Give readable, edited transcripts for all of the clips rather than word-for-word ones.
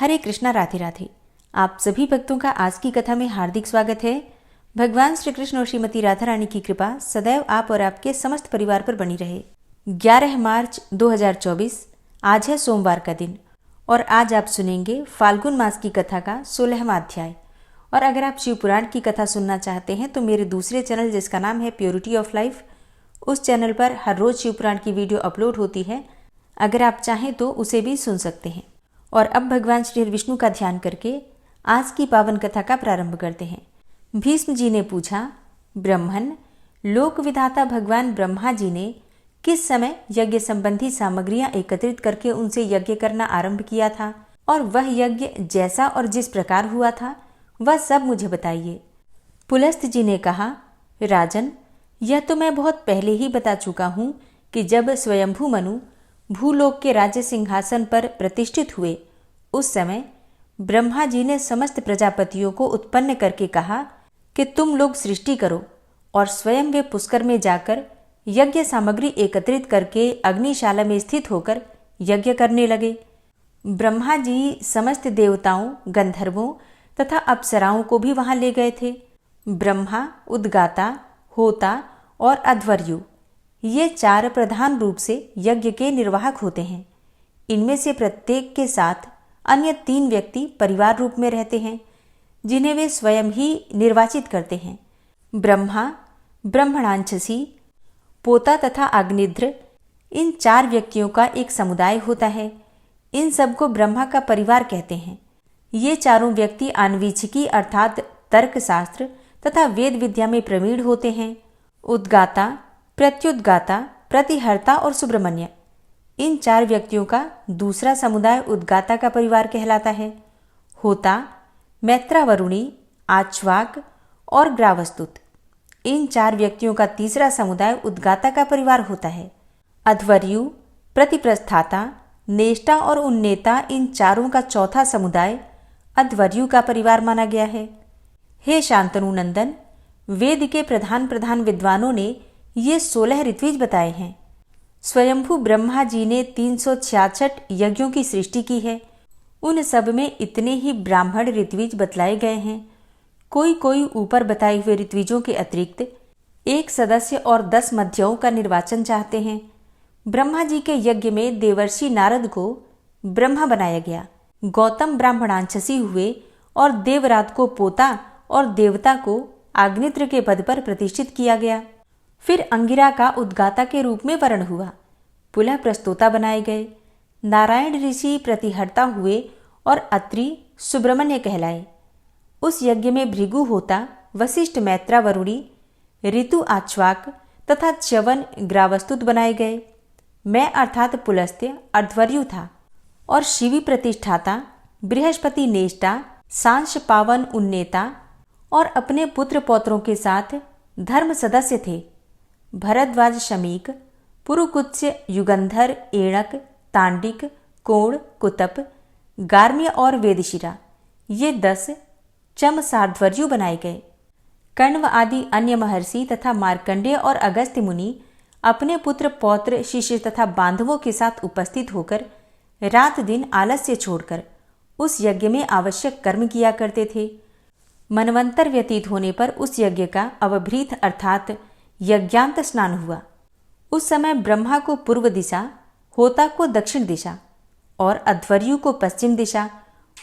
हरे कृष्णा, राधे राधे। आप सभी भक्तों का आज की कथा में हार्दिक स्वागत है। भगवान श्री कृष्ण और श्रीमती राधा रानी की कृपा सदैव आप और आपके समस्त परिवार पर बनी रहे। 11 मार्च 2024 आज है सोमवार का दिन और आज आप सुनेंगे फाल्गुन मास की कथा का 16वां अध्याय। और अगर आप शिव पुराण की कथा सुनना चाहते हैं तो मेरे दूसरे चैनल जिसका नाम है प्योरिटी ऑफ लाइफ, उस चैनल पर हर रोज शिव पुराण की वीडियो अपलोड होती है। अगर आप चाहें तो उसे भी सुन सकते हैं। और अब भगवान श्री विष्णु का ध्यान करके आज की पावन कथा का प्रारंभ करते हैं। भीष्म जी ने पूछा, ब्रह्मन, लोक विधाता भगवान ब्रह्मा जी ने किस समय यज्ञ संबंधी सामग्रियां एकत्रित करके उनसे यज्ञ करना आरंभ किया था, और वह यज्ञ जैसा और जिस प्रकार हुआ था वह सब मुझे बताइए। पुलस्त जी ने कहा, राजन, यह तो मैं बहुत पहले ही बता चुका हूँ कि जब स्वयंभू मनु भूलोक के राज्य सिंहासन पर प्रतिष्ठित हुए उस समय ब्रह्मा जी ने समस्त प्रजापतियों को उत्पन्न करके कहा कि तुम लोग सृष्टि करो, और स्वयं वे पुष्कर में जाकर यज्ञ सामग्री एकत्रित करके अग्निशाला में स्थित होकर यज्ञ करने लगे। ब्रह्मा जी समस्त देवताओं, गंधर्वों तथा अप्सराओं को भी वहां ले गए थे। ब्रह्मा, उद्गाता, होता और अध्वर्यु, ये 4 प्रधान रूप से यज्ञ के निर्वाहक होते हैं। इनमें से प्रत्येक के साथ अन्य 3 व्यक्ति परिवार रूप में रहते हैं, जिन्हें वे स्वयं ही निर्वाचित करते हैं। ब्रह्मा, ब्रह्मणांछसी, पोता तथा अग्निध्र, इन 4 व्यक्तियों का एक समुदाय होता है। इन सबको ब्रह्मा का परिवार कहते हैं। ये चारों व्यक्ति आन्वीक्षिकी अर्थात तर्कशास्त्र तथा वेद विद्या में प्रवीण होते हैं। उद्गाता, प्रत्युद्गाता, प्रतिहर्ता और सुब्रमण्य, इन 4 व्यक्तियों का दूसरा समुदाय उद्गाता का परिवार कहलाता है। होता, मैत्रावरुणी, आच्वाक और ग्रावस्तुत, इन 4 व्यक्तियों का तीसरा समुदाय उद्गाता का परिवार होता है। अध्वर्यु, प्रतिप्रस्थाता, नेष्टा और उन्नेता, इन चारों का चौथा समुदाय अध्वर्यु का परिवार माना गया है। हे शांतनु नंदन, वेद के प्रधान प्रधान विद्वानों ने ये 16 ऋत्विज बताए हैं। स्वयंभू ब्रह्मा जी ने 366 यज्ञों की सृष्टि की है। उन सब में इतने ही ब्राह्मण ऋत्विज बतलाए गए हैं। कोई कोई ऊपर बताए हुए ऋत्विजों के अतिरिक्त 1 सदस्य और 10 मध्ययों का निर्वाचन चाहते हैं। ब्रह्मा जी के यज्ञ में देवर्षि नारद को ब्रह्मा बनाया गया, गौतम ब्राह्मणांछसी हुए और देवरात को पोता और देवता को आग्नित्र के पद पर प्रतिष्ठित किया गया। फिर अंगिरा का उद्गाता के रूप में वर्ण हुआ, पुनः प्रस्तोता बनाए गए। नारायण ऋषि प्रतिहर्ता हुए और अत्रि सुब्रमण्य कहलाए। उस यज्ञ में भृगु होता, वशिष्ठ मैत्रावरुणी, ऋतु आच्वाक तथा च्यवन ग्रावस्तुत बनाए गए। मैं अर्थात पुलस्त्य अध्वर्यु था और शिवी प्रतिष्ठाता, बृहस्पति नेष्टा, सांश पावन उन्नेता और अपने पुत्र पौत्रों के साथ धर्म सदस्य थे। भरद्वाज शमीक, पुरुकुत्स्य, युगंधर, एणक, तांडिक, कोण, कुतप, गार्म्य और वेदशिरा, ये 10 चम सार्ध्वर्यु बनाए गए। कण्व आदि अन्य महर्षि तथा मार्कंडेय और अगस्त्य मुनि अपने पुत्र पौत्र, शिष्य तथा बांधवों के साथ उपस्थित होकर रात दिन आलस्य छोड़कर उस यज्ञ में आवश्यक कर्म किया करते थे। मनवंतर व्यतीत होने पर उस यज्ञ का अवभृत अर्थात यज्ञांत स्नान हुआ। उस समय ब्रह्मा को पूर्व दिशा, होता को दक्षिण दिशा और अध्वर्यु को पश्चिम दिशा,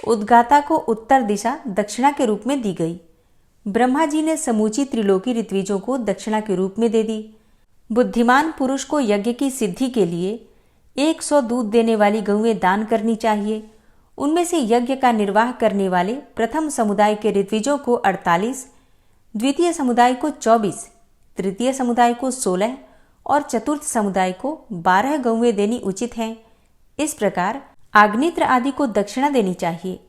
उद्गाता को उत्तर दिशा दक्षिणा के रूप में दी गई। ब्रह्मा जी ने समूची त्रिलोकी ऋत्विजों को दक्षिणा के रूप में दे दी। बुद्धिमान पुरुष को यज्ञ की सिद्धि के लिए 100 दूध देने वाली गौएं दान करनी चाहिए। उनमें से यज्ञ का निर्वाह करने वाले प्रथम समुदाय के ऋत्विजों को 48, द्वितीय समुदाय को 24, तृतीय समुदाय को 16 और चतुर्थ समुदाय को 12 गौएं देनी उचित हैं। इस प्रकार आग्नित्र आदि को दक्षिणा देनी चाहिए।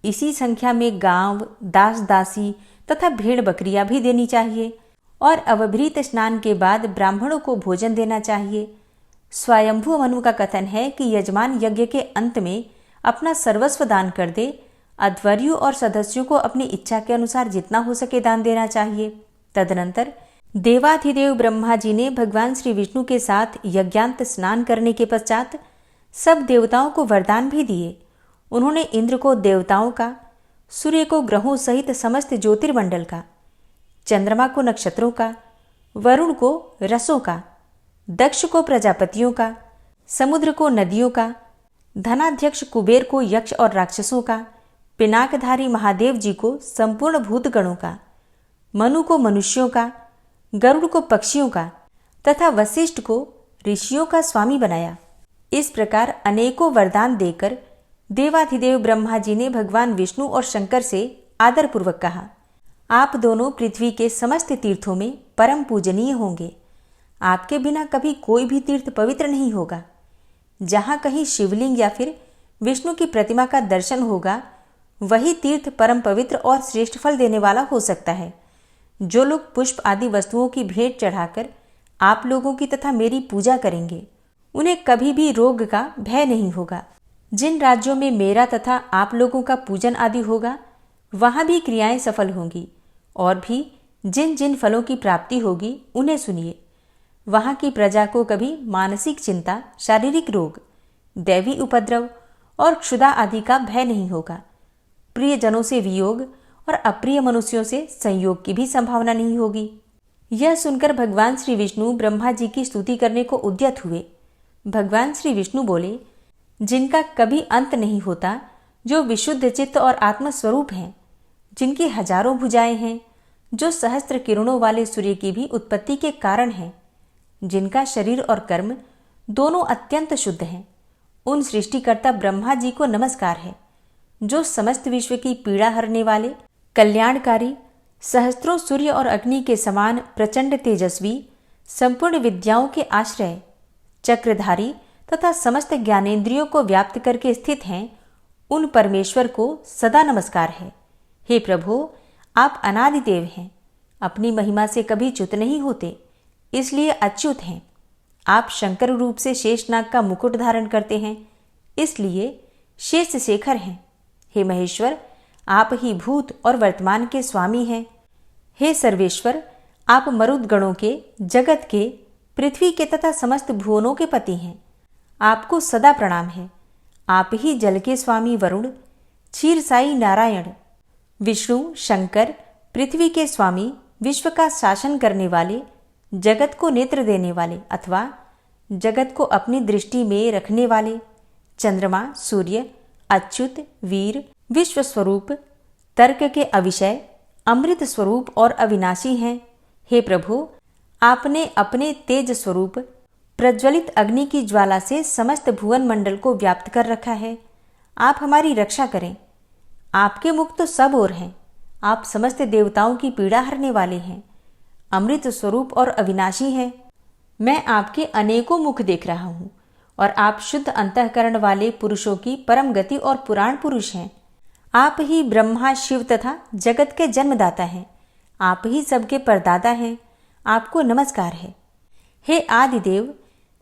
इसी संख्या में गांव, दास दासी तथा भेड़ बकरियां भी देनी चाहिए। और अवभृत स्नान के बाद ब्राह्मणों को भोजन देना चाहिए। स्वयंभू मनु का कथन है कि यजमान यज्ञ के अंत में अपना सर्वस्व दान कर दे। अध्वर्यु और सदस्यों को अपनी इच्छा के अनुसार जितना हो सके दान देना चाहिए। तदनंतर देवाधिदेव ब्रह्मा जी ने भगवान श्री विष्णु के साथ यज्ञांत स्नान करने के पश्चात सब देवताओं को वरदान भी दिए। उन्होंने इंद्र को देवताओं का, सूर्य को ग्रहों सहित समस्त ज्योतिर्मंडल का, चंद्रमा को नक्षत्रों का, वरुण को रसों का, दक्ष को प्रजापतियों का, समुद्र को नदियों का, धनाध्यक्ष कुबेर को यक्ष और राक्षसों का, पिनाकधारी महादेव जी को संपूर्ण भूतगणों का, मनु को मनुष्यों का, गरुड़ को पक्षियों का तथा वशिष्ठ को ऋषियों का स्वामी बनाया। इस प्रकार अनेकों वरदान देकर देवाधिदेव ब्रह्मा जी ने भगवान विष्णु और शंकर से आदरपूर्वक कहा, आप दोनों पृथ्वी के समस्त तीर्थों में परम पूजनीय होंगे। आपके बिना कभी कोई भी तीर्थ पवित्र नहीं होगा। जहाँ कहीं शिवलिंग या फिर विष्णु की प्रतिमा का दर्शन होगा, वही तीर्थ परम पवित्र और श्रेष्ठ फल देने वाला हो सकता है। जो लोग पुष्प आदि वस्तुओं की भेंट चढ़ाकर आप लोगों की तथा मेरी पूजा करेंगे, उन्हें कभी भी रोग का भय नहीं होगा। जिन राज्यों में मेरा तथा आप लोगों का पूजन आदि होगा, वहाँ भी क्रियाएं सफल होंगी। और भी जिन जिन फलों की प्राप्ति होगी, उन्हें सुनिए। वहाँ की प्रजा को कभी मानसिक चिंता, शारीरिक रोग, दैवी उपद्रव और क्षुधा आदि का भय नहीं होगा। प्रियजनों से वियोग और अप्रिय मनुष्यों से संयोग की भी संभावना नहीं होगी। यह सुनकर भगवान श्री विष्णु ब्रह्मा जी की स्तुति करने को उद्यत हुए। भगवान श्री विष्णु बोले, जिनका कभी अंत नहीं होता, जो विशुद्ध चित्त और आत्मस्वरूप हैं, जिनकी हजारों भुजाएं हैं, जो सहस्त्र किरणों वाले सूर्य की भी उत्पत्ति के कारण हैं, जिनका शरीर और कर्म दोनों अत्यंत शुद्ध हैं, उन सृष्टिकर्ता ब्रह्मा जी को नमस्कार है, जो समस्त विश्व की पीड़ा हरने वाले, कल्याणकारी, सहस्त्रों सूर्य और अग्नि के समान प्रचंड तेजस्वी, संपूर्ण विद्याओं के आश्रय, चक्रधारी तथा समस्त ज्ञानेंद्रियों को व्याप्त करके स्थित हैं, उन परमेश्वर को सदा नमस्कार है। हे प्रभु, आप अनादि देव हैं, अपनी महिमा से कभी च्युत नहीं होते, इसलिए अच्युत हैं। आप शंकर रूप से शेषनाग का मुकुट धारण करते हैं, इसलिए शेष शेखर हैं। हे महेश्वर, आप ही भूत और वर्तमान के स्वामी हैं। हे सर्वेश्वर, आप मरुदगणों के, जगत के, पृथ्वी के तथा समस्त भुवनों के पति हैं। आपको सदा प्रणाम है। आप ही जल के स्वामी वरुण, क्षीरसाई नारायण, विष्णु, शंकर, पृथ्वी के स्वामी, विश्व का शासन करने वाले, जगत को नेत्र देने वाले अथवा जगत को अपनी दृष्टि में रखने वाले, चंद्रमा, सूर्य, अच्युत, वीर, विश्व स्वरूप, तर्क के अविषय, अमृत स्वरूप और अविनाशी हैं। हे प्रभु, आपने अपने तेज स्वरूप प्रज्वलित अग्नि की ज्वाला से समस्त भुवन मंडल को व्याप्त कर रखा है। आप हमारी रक्षा करें। आपके मुख तो सब ओर हैं। आप समस्त देवताओं की पीड़ा हरने वाले हैं, अमृत स्वरूप और अविनाशी हैं। मैं आपके अनेकों मुख देख रहा हूँ और आप शुद्ध अंतःकरण वाले पुरुषों की परम गति और पुराण पुरुष हैं। आप ही ब्रह्मा, शिव तथा जगत के जन्मदाता हैं। आप ही सबके परदाता हैं। आपको नमस्कार है। हे आदिदेव,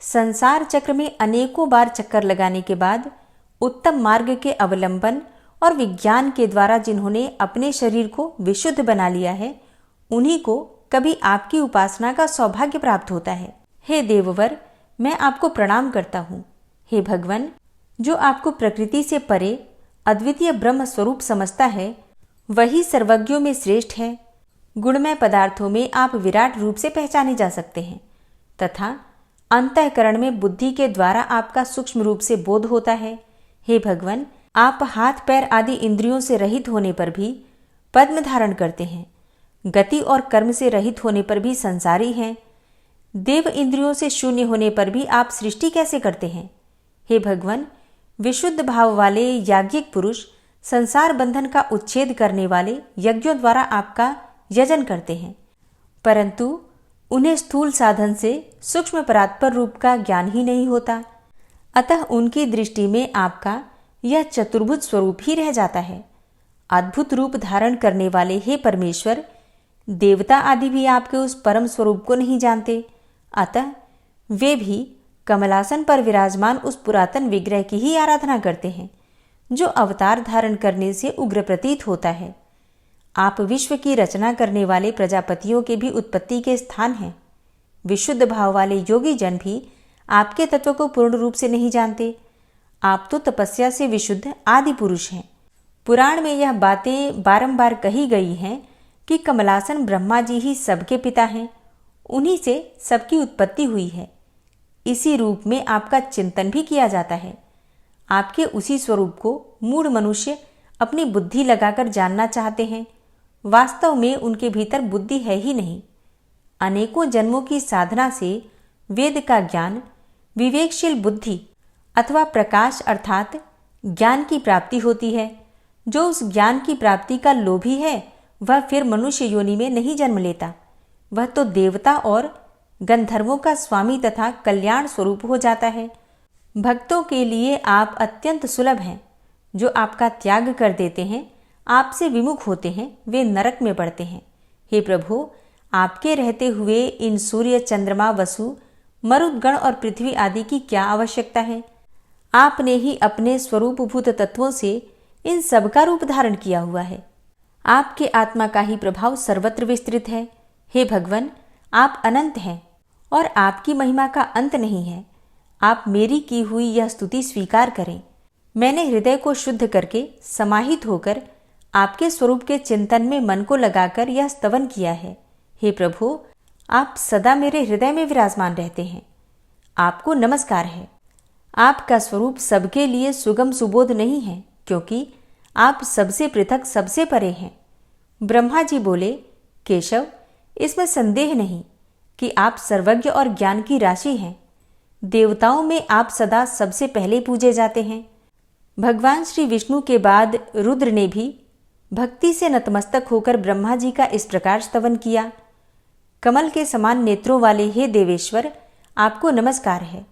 संसार चक्र में अनेकों बार चक्कर लगाने के बाद उत्तम मार्ग के अवलंबन और विज्ञान के द्वारा जिन्होंने अपने शरीर को विशुद्ध बना लिया है, उन्हीं को कभी आपकी उपासना का सौभाग्य प्राप्त होता है। हे देववर, मैं आपको प्रणाम करता हूँ। हे भगवान, जो आपको प्रकृति से परे अद्वितीय ब्रह्म स्वरूप समझता है, वही सर्वज्ञों में श्रेष्ठ है। गुणमय पदार्थों में आप विराट रूप से पहचाने जा सकते हैं तथा अंतःकरण में बुद्धि के द्वारा आपका सूक्ष्म रूप से बोध होता है। हे भगवान, आप हाथ पैर आदि इंद्रियों से रहित होने पर भी पद्म धारण करते हैं, गति और कर्म से रहित होने पर भी संसारी हैं, देव इंद्रियों से शून्य होने पर भी आप सृष्टि कैसे करते हैं? हे भगवान, विशुद्ध भाव वाले याज्ञिक पुरुष संसार बंधन का उच्छेद करने वाले यज्ञों द्वारा आपका यजन करते हैं, परंतु उन्हें स्थूल साधन से सूक्ष्म परात्पर रूप का ज्ञान ही नहीं होता। अतः उनकी दृष्टि में आपका यह चतुर्भुज स्वरूप ही रह जाता है। अद्भुत रूप धारण करने वाले हे परमेश्वर, देवता आदि भी आपके उस परम स्वरूप को नहीं जानते, अतः वे भी कमलासन पर विराजमान उस पुरातन विग्रह की ही आराधना करते हैं, जो अवतार धारण करने से उग्र प्रतीत होता है। आप विश्व की रचना करने वाले प्रजापतियों के भी उत्पत्ति के स्थान हैं। विशुद्ध भाव वाले योगी जन भी आपके तत्व को पूर्ण रूप से नहीं जानते। आप तो तपस्या से विशुद्ध आदि पुरुष हैं। पुराण में यह बातें बारंबार कही गई हैं कि कमलासन ब्रह्मा जी ही सबके पिता हैं, उन्हीं से सबकी उत्पत्ति हुई है। इसी रूप में आपका चिंतन भी किया जाता है। आपके उसी स्वरूप को मूढ़ मनुष्य अपनी बुद्धि लगाकर जानना चाहते हैं। वास्तव में उनके भीतर बुद्धि है ही नहीं। अनेकों जन्मों की साधना से वेद का ज्ञान, विवेकशील बुद्धि अथवा प्रकाश अर्थात ज्ञान की प्राप्ति होती है। जो उस ज्ञान की प्राप्ति का लोभी है वह फिर मनुष्य योनि में नहीं जन्म लेता। वह तो देवता और गंधर्वों का स्वामी तथा कल्याण स्वरूप हो जाता है। भक्तों के लिए आप अत्यंत सुलभ हैं। जो आपका त्याग कर देते हैं, आपसे विमुख होते हैं, वे नरक में पड़ते हैं। हे प्रभु, आपके रहते हुए इन सूर्य, चंद्रमा, वसु, मरुदगण और पृथ्वी आदि की क्या आवश्यकता है? आपने ही अपने स्वरूपभूत तत्वों से इन सब का रूप धारण किया हुआ है। आपके आत्मा का ही प्रभाव सर्वत्र विस्तृत है। हे भगवान, आप अनंत हैं और आपकी महिमा का अंत नहीं है। आप मेरी की हुई यह स्तुति स्वीकार करें। मैंने हृदय को शुद्ध करके समाहित होकर आपके स्वरूप के चिंतन में मन को लगाकर यह स्तवन किया है। हे प्रभु, आप सदा मेरे हृदय में विराजमान रहते हैं। आपको नमस्कार है। आपका स्वरूप सबके लिए सुगम सुबोध नहीं है, क्योंकि आप सबसे पृथक, सबसे परे हैं। ब्रह्मा जी बोले, केशव, इसमें संदेह नहीं कि आप सर्वज्ञ और ज्ञान की राशि हैं। देवताओं में आप सदा सबसे पहले पूजे जाते हैं। भगवान श्री विष्णु के बाद रुद्र ने भी भक्ति से नतमस्तक होकर ब्रह्मा जी का इस प्रकार स्तवन किया। कमल के समान नेत्रों वाले हे देवेश्वर, आपको नमस्कार है।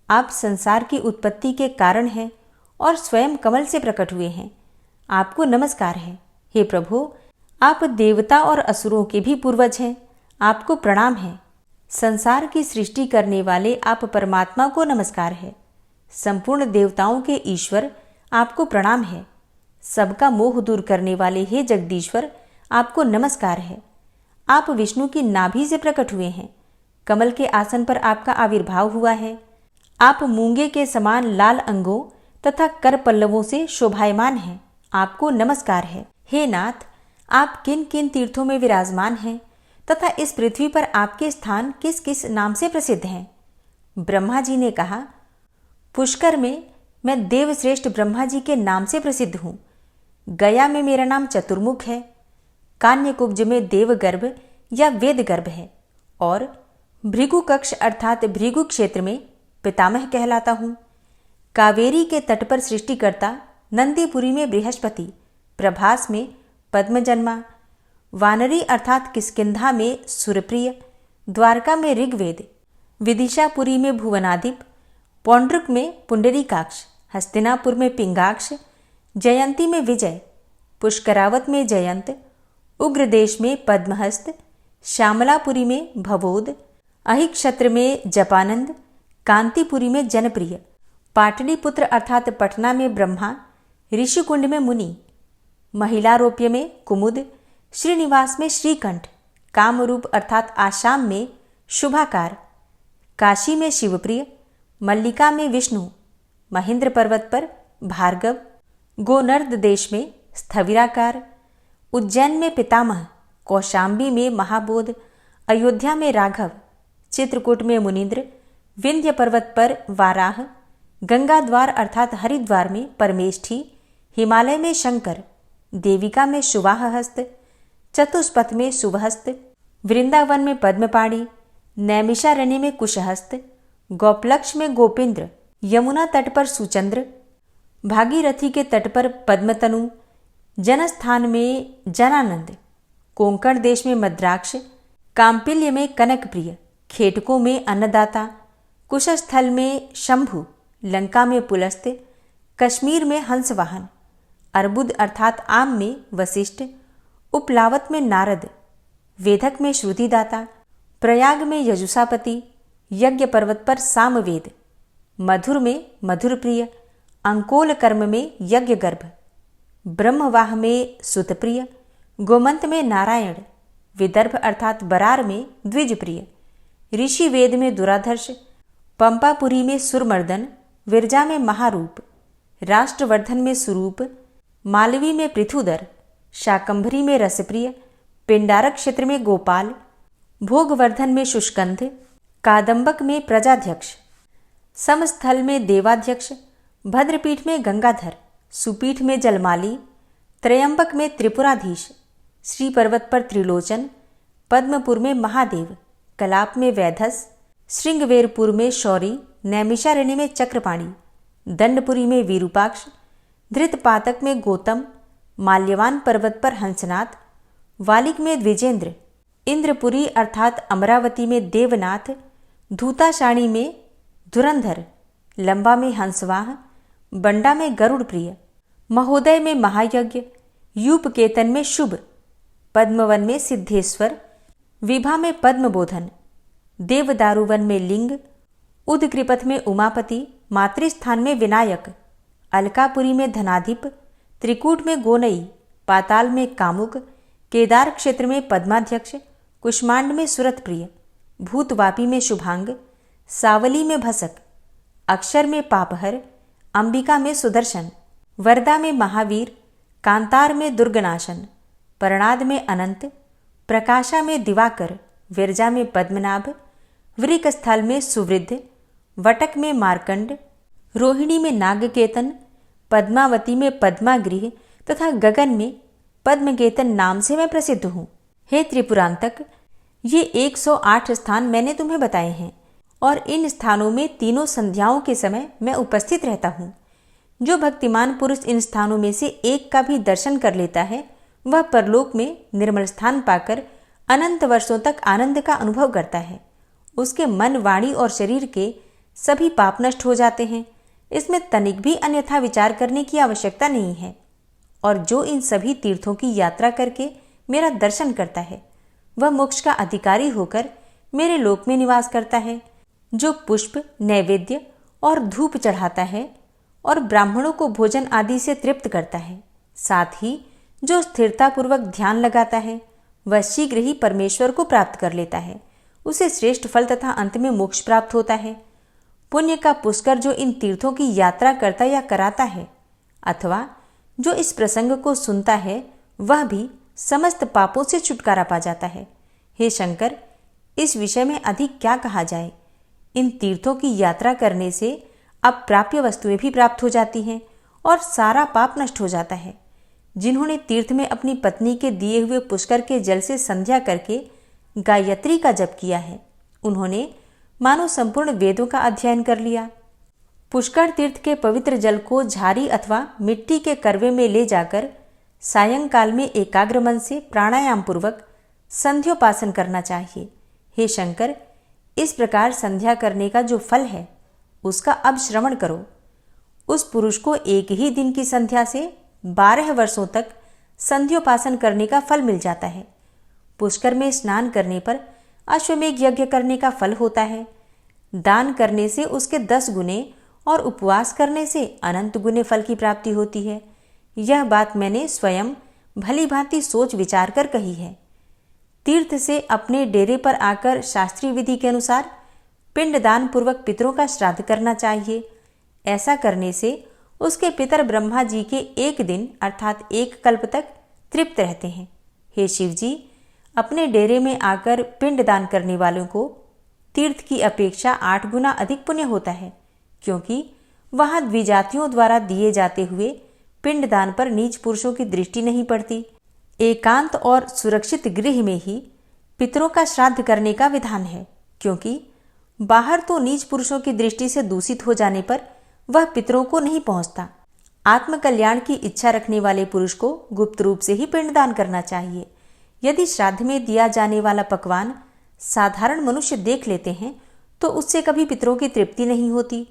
आप संसार की उत्पत्ति के कारण हैं और स्वयं कमल से प्रकट हुए हैं। आपको नमस्कार है। हे प्रभु, आप देवता और असुरों के भी पूर्वज हैं। आपको प्रणाम है। संसार की सृष्टि करने वाले आप परमात्मा को नमस्कार है। संपूर्ण देवताओं के ईश्वर, आपको प्रणाम है। सबका मोह दूर करने वाले हे जगदीश्वर, आपको नमस्कार है। आप विष्णु की नाभि से प्रकट हुए हैं। कमल के आसन पर आपका आविर्भाव हुआ है। आप मूंगे के समान लाल अंगों तथा कर पल्लवों से शोभायमान हैं। आपको नमस्कार है। हे नाथ, आप किन किन तीर्थों में विराजमान हैं तथा इस पृथ्वी पर आपके स्थान किस किस नाम से प्रसिद्ध हैं? ब्रह्मा जी ने कहा, पुष्कर में मैं देवश्रेष्ठ ब्रह्मा जी के नाम से प्रसिद्ध हूँ। गया में मेरा नाम चतुर्मुख है। कान्यकुब्ज में देवगर्भ या वेदगर्भ है और भृगु कक्ष अर्थात भृगु क्षेत्र में पितामह कहलाता हूँ। कावेरी के तट पर सृष्टिकर्ता, नंदीपुरी में बृहस्पति, प्रभास में पद्मजन्मा, वानरी अर्थात किष्किंधा में सुरप्रिय, द्वारका में ऋग्वेद, विदिशापुरी में भुवनादिप, पौंड्रुक में पुंडरीकाक्ष, हस्तिनापुर में पिंगाक्ष, जयंती में विजय, पुष्करावत में जयंत, उग्रदेश में पद्महस्त, श्यामलापुरी में भवोद, अहिक्षत्र में जपानंद, कांतिपुरी में जनप्रिय, पाटलिपुत्र अर्थात पटना में ब्रह्मा, ऋषिकुंड में मुनि, महिलारोप्य में कुमुद, श्रीनिवास में श्रीकंठ, कामरूप अर्थात आसाम में शुभाकार, काशी में शिवप्रिय, मल्लिका में विष्णु, महेंद्र पर्वत पर भार्गव, गोनर्द देश में स्थविराकार, उज्जैन में पितामह, कौशाम्बी में महाबोध, अयोध्या में राघव, चित्रकूट में मुनीन्द्र, विंध्य पर्वत पर वाराह, गंगा द्वार अर्थात हरिद्वार में परमेष्ठी, हिमालय में शंकर, देविका में शुभाहस्त, चतुष्पथ में शुभहस्त, वृंदावन में पद्मपाणि, नैमिषारण्य में कुशहस्त, गोपलक्ष में गोपेंद्र, यमुना तट पर सुचंद्र, भागीरथी के तट पर पद्मतनु, जनस्थान में जनानंद, कोंकण देश में मद्राक्ष, काम्पिल्य में कनकप्रिय, खेटकों में अन्नदाता, कुशस्थल में शंभु, लंका में पुलस्त, कश्मीर में हंसवाहन, अर्बुद अर्थात आम में वशिष्ठ, उपलावत में नारद, वेदक में श्रुतिदाता, प्रयाग में यजुषापति, यज्ञ पर्वत पर सामवेद, मधुर में मधुरप्रिय, अंकोल कर्म में यज्ञगर्भ, ब्रह्मवाह में सुतप्रिय, गोमंत में नारायण, विदर्भ अर्थात बरार में द्विजप्रिय, ऋषि वेद में दुराधर्ष, पंपापुरी में सुरमर्दन, विरजा में महारूप, राष्ट्रवर्धन में सुरूप, मालवी में पृथुदर, शाकंभरी में रसप्रिय, पिंडारक क्षेत्र में गोपाल, भोगवर्धन में शुष्कंध, कादंबक में प्रजाध्यक्ष, समस्थल में देवाध्यक्ष, भद्रपीठ में गंगाधर, सुपीठ में जलमाली, त्रयंबक में त्रिपुराधीश, श्री पर्वत पर त्रिलोचन, पद्मपुर में महादेव, कलाप में वैधस, श्रृंगवेरपुर में शौरी, नैमिषारण्य में चक्रपाणी, दंडपुरी में विरूपाक्ष, धृतपातक में गौतम, माल्यवान पर्वत पर हंसनाथ, वालिक में द्विजेंद्र, इंद्रपुरी अर्थात अमरावती में देवनाथ, धूताशाणी में धुरंधर, लंबा में हंसवाह, बंडा में गरुड़ प्रिय, महोदय में महायज्ञ, यूपकेतन में शुभ, पद्मवन में सिद्धेश्वर, विभा में पद्मबोधन, देवदारुवन में लिंग, उदकृपथ में उमापति, मातृस्थान में विनायक, अलकापुरी में धनाधिप, त्रिकूट में गोनई, पाताल में कामुक, केदार क्षेत्र में पद्माध्यक्ष, कुष्मांड में सुरत प्रिय, भूतवापी में शुभांग, सावली में भसक, अक्षर में पापहर, अंबिका में सुदर्शन, वरदा में महावीर, कांतार में दुर्गनाशन, परणाद में अनंत, प्रकाशा में दिवाकर, विरजा में पद्मनाभ, वृक स्थल में सुवृद्ध, वटक में मार्कंड, रोहिणी में नागकेतन, पद्मावती में पद्मागृह तथा गगन में पद्मकेतन नाम से मैं प्रसिद्ध हूँ। हे त्रिपुरांतक, ये 108 स्थान मैंने तुम्हें बताए हैं और इन स्थानों में तीनों संध्याओं के समय मैं उपस्थित रहता हूँ। जो भक्तिमान पुरुष इन स्थानों में से एक का भी दर्शन कर लेता है वह परलोक में निर्मल स्थान पाकर अनंत वर्षों तक आनंद का अनुभव करता है। उसके मन, वाणी और शरीर के सभी पाप नष्ट हो जाते हैं। इसमें तनिक भी अन्यथा विचार करने की आवश्यकता नहीं है। और जो इन सभी तीर्थों की यात्रा करके मेरा दर्शन करता है वह मोक्ष का अधिकारी होकर मेरे लोक में निवास करता है। जो पुष्प, नैवेद्य और धूप चढ़ाता है और ब्राह्मणों को भोजन आदि से तृप्त करता है, साथ ही जो स्थिरतापूर्वक ध्यान लगाता है वह शीघ्र ही परमेश्वर को प्राप्त कर लेता है। उसे श्रेष्ठ फल तथा अंत में मोक्ष प्राप्त होता है। पुण्य का पुष्कर जो इन तीर्थों की यात्रा करता या कराता है अथवा जो इस प्रसंग को सुनता है वह भी समस्त पापों से छुटकारा पा जाता है। हे शंकर, इस विषय में अधिक क्या कहा जाए। इन तीर्थों की यात्रा करने से अप्राप्य वस्तुएं भी प्राप्त हो जाती हैं और सारा पाप नष्ट हो जाता है। जिन्होंने तीर्थ में अपनी पत्नी के दिए हुए पुष्कर के जल से संध्या करके गायत्री का जप किया है, उन्होंने मानो संपूर्ण वेदों का अध्ययन कर लिया। पुष्कर तीर्थ के पवित्र जल को झारी अथवा मिट्टी के करवे में ले जाकर सायंकाल में एकाग्र मन से प्राणायाम पूर्वक संध्योपासन करना चाहिए। हे शंकर, इस प्रकार संध्या करने का जो फल है उसका अब श्रवण करो। उस पुरुष को एक ही दिन की संध्या से 12 वर्षों तक संध्योपासन करने का फल मिल जाता है। पुष्कर में स्नान करने पर अश्वमेघ यज्ञ करने का फल होता है। दान करने से उसके 10 गुने और उपवास करने से अनंत गुने फल की प्राप्ति होती है। यह बात मैंने स्वयं भली भांति सोच विचार कर कही है। तीर्थ से अपने डेरे पर आकर शास्त्रीय विधि के अनुसार पिंडदान पूर्वक पितरों का श्राद्ध करना चाहिए। ऐसा करने से उसके पितर ब्रह्मा जी के एक दिन अर्थात एक कल्प तक तृप्त रहते हैं। हे शिव जी, अपने डेरे में आकर पिंडदान करने वालों को तीर्थ की अपेक्षा 8 गुना अधिक पुण्य होता है, क्योंकि वहां द्विजातियों द्वारा दिए जाते हुए पिंडदान पर नीच पुरुषों की दृष्टि नहीं पड़ती। एकांत और सुरक्षित गृह में ही पितरों का श्राद्ध करने का विधान है, क्योंकि बाहर तो नीच पुरुषों की दृष्टि से दूषित हो जाने पर वह पितरों को नहीं पहुंचता। आत्मकल्याण की इच्छा रखने वाले पुरुष को गुप्त रूप से ही पिंडदान करना चाहिए। यदि श्राद्ध में दिया जाने वाला पकवान साधारण मनुष्य देख लेते हैं तो उससे कभी पितरों की तृप्ति नहीं होती।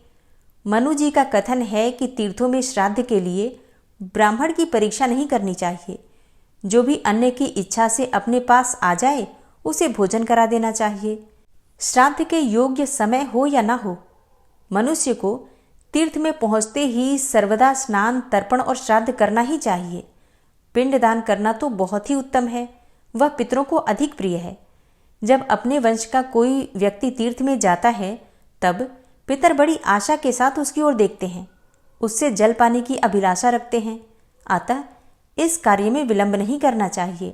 मनु जी का कथन है कि तीर्थों में श्राद्ध के लिए ब्राह्मण की परीक्षा नहीं करनी चाहिए। जो भी अन्य की इच्छा से अपने पास आ जाए उसे भोजन करा देना चाहिए। श्राद्ध के योग्य समय हो या ना हो, मनुष्य को तीर्थ में पहुंचते ही सर्वदा स्नान, तर्पण और श्राद्ध करना ही चाहिए। पिंडदान करना तो बहुत ही उत्तम है, वह पितरों को अधिक प्रिय है। जब अपने वंश का कोई व्यक्ति तीर्थ में जाता है तब पितर बड़ी आशा के साथ उसकी ओर देखते हैं। उससे जल पाने की अभिलाषा रखते हैं। अतः इस कार्य में विलंब नहीं करना चाहिए,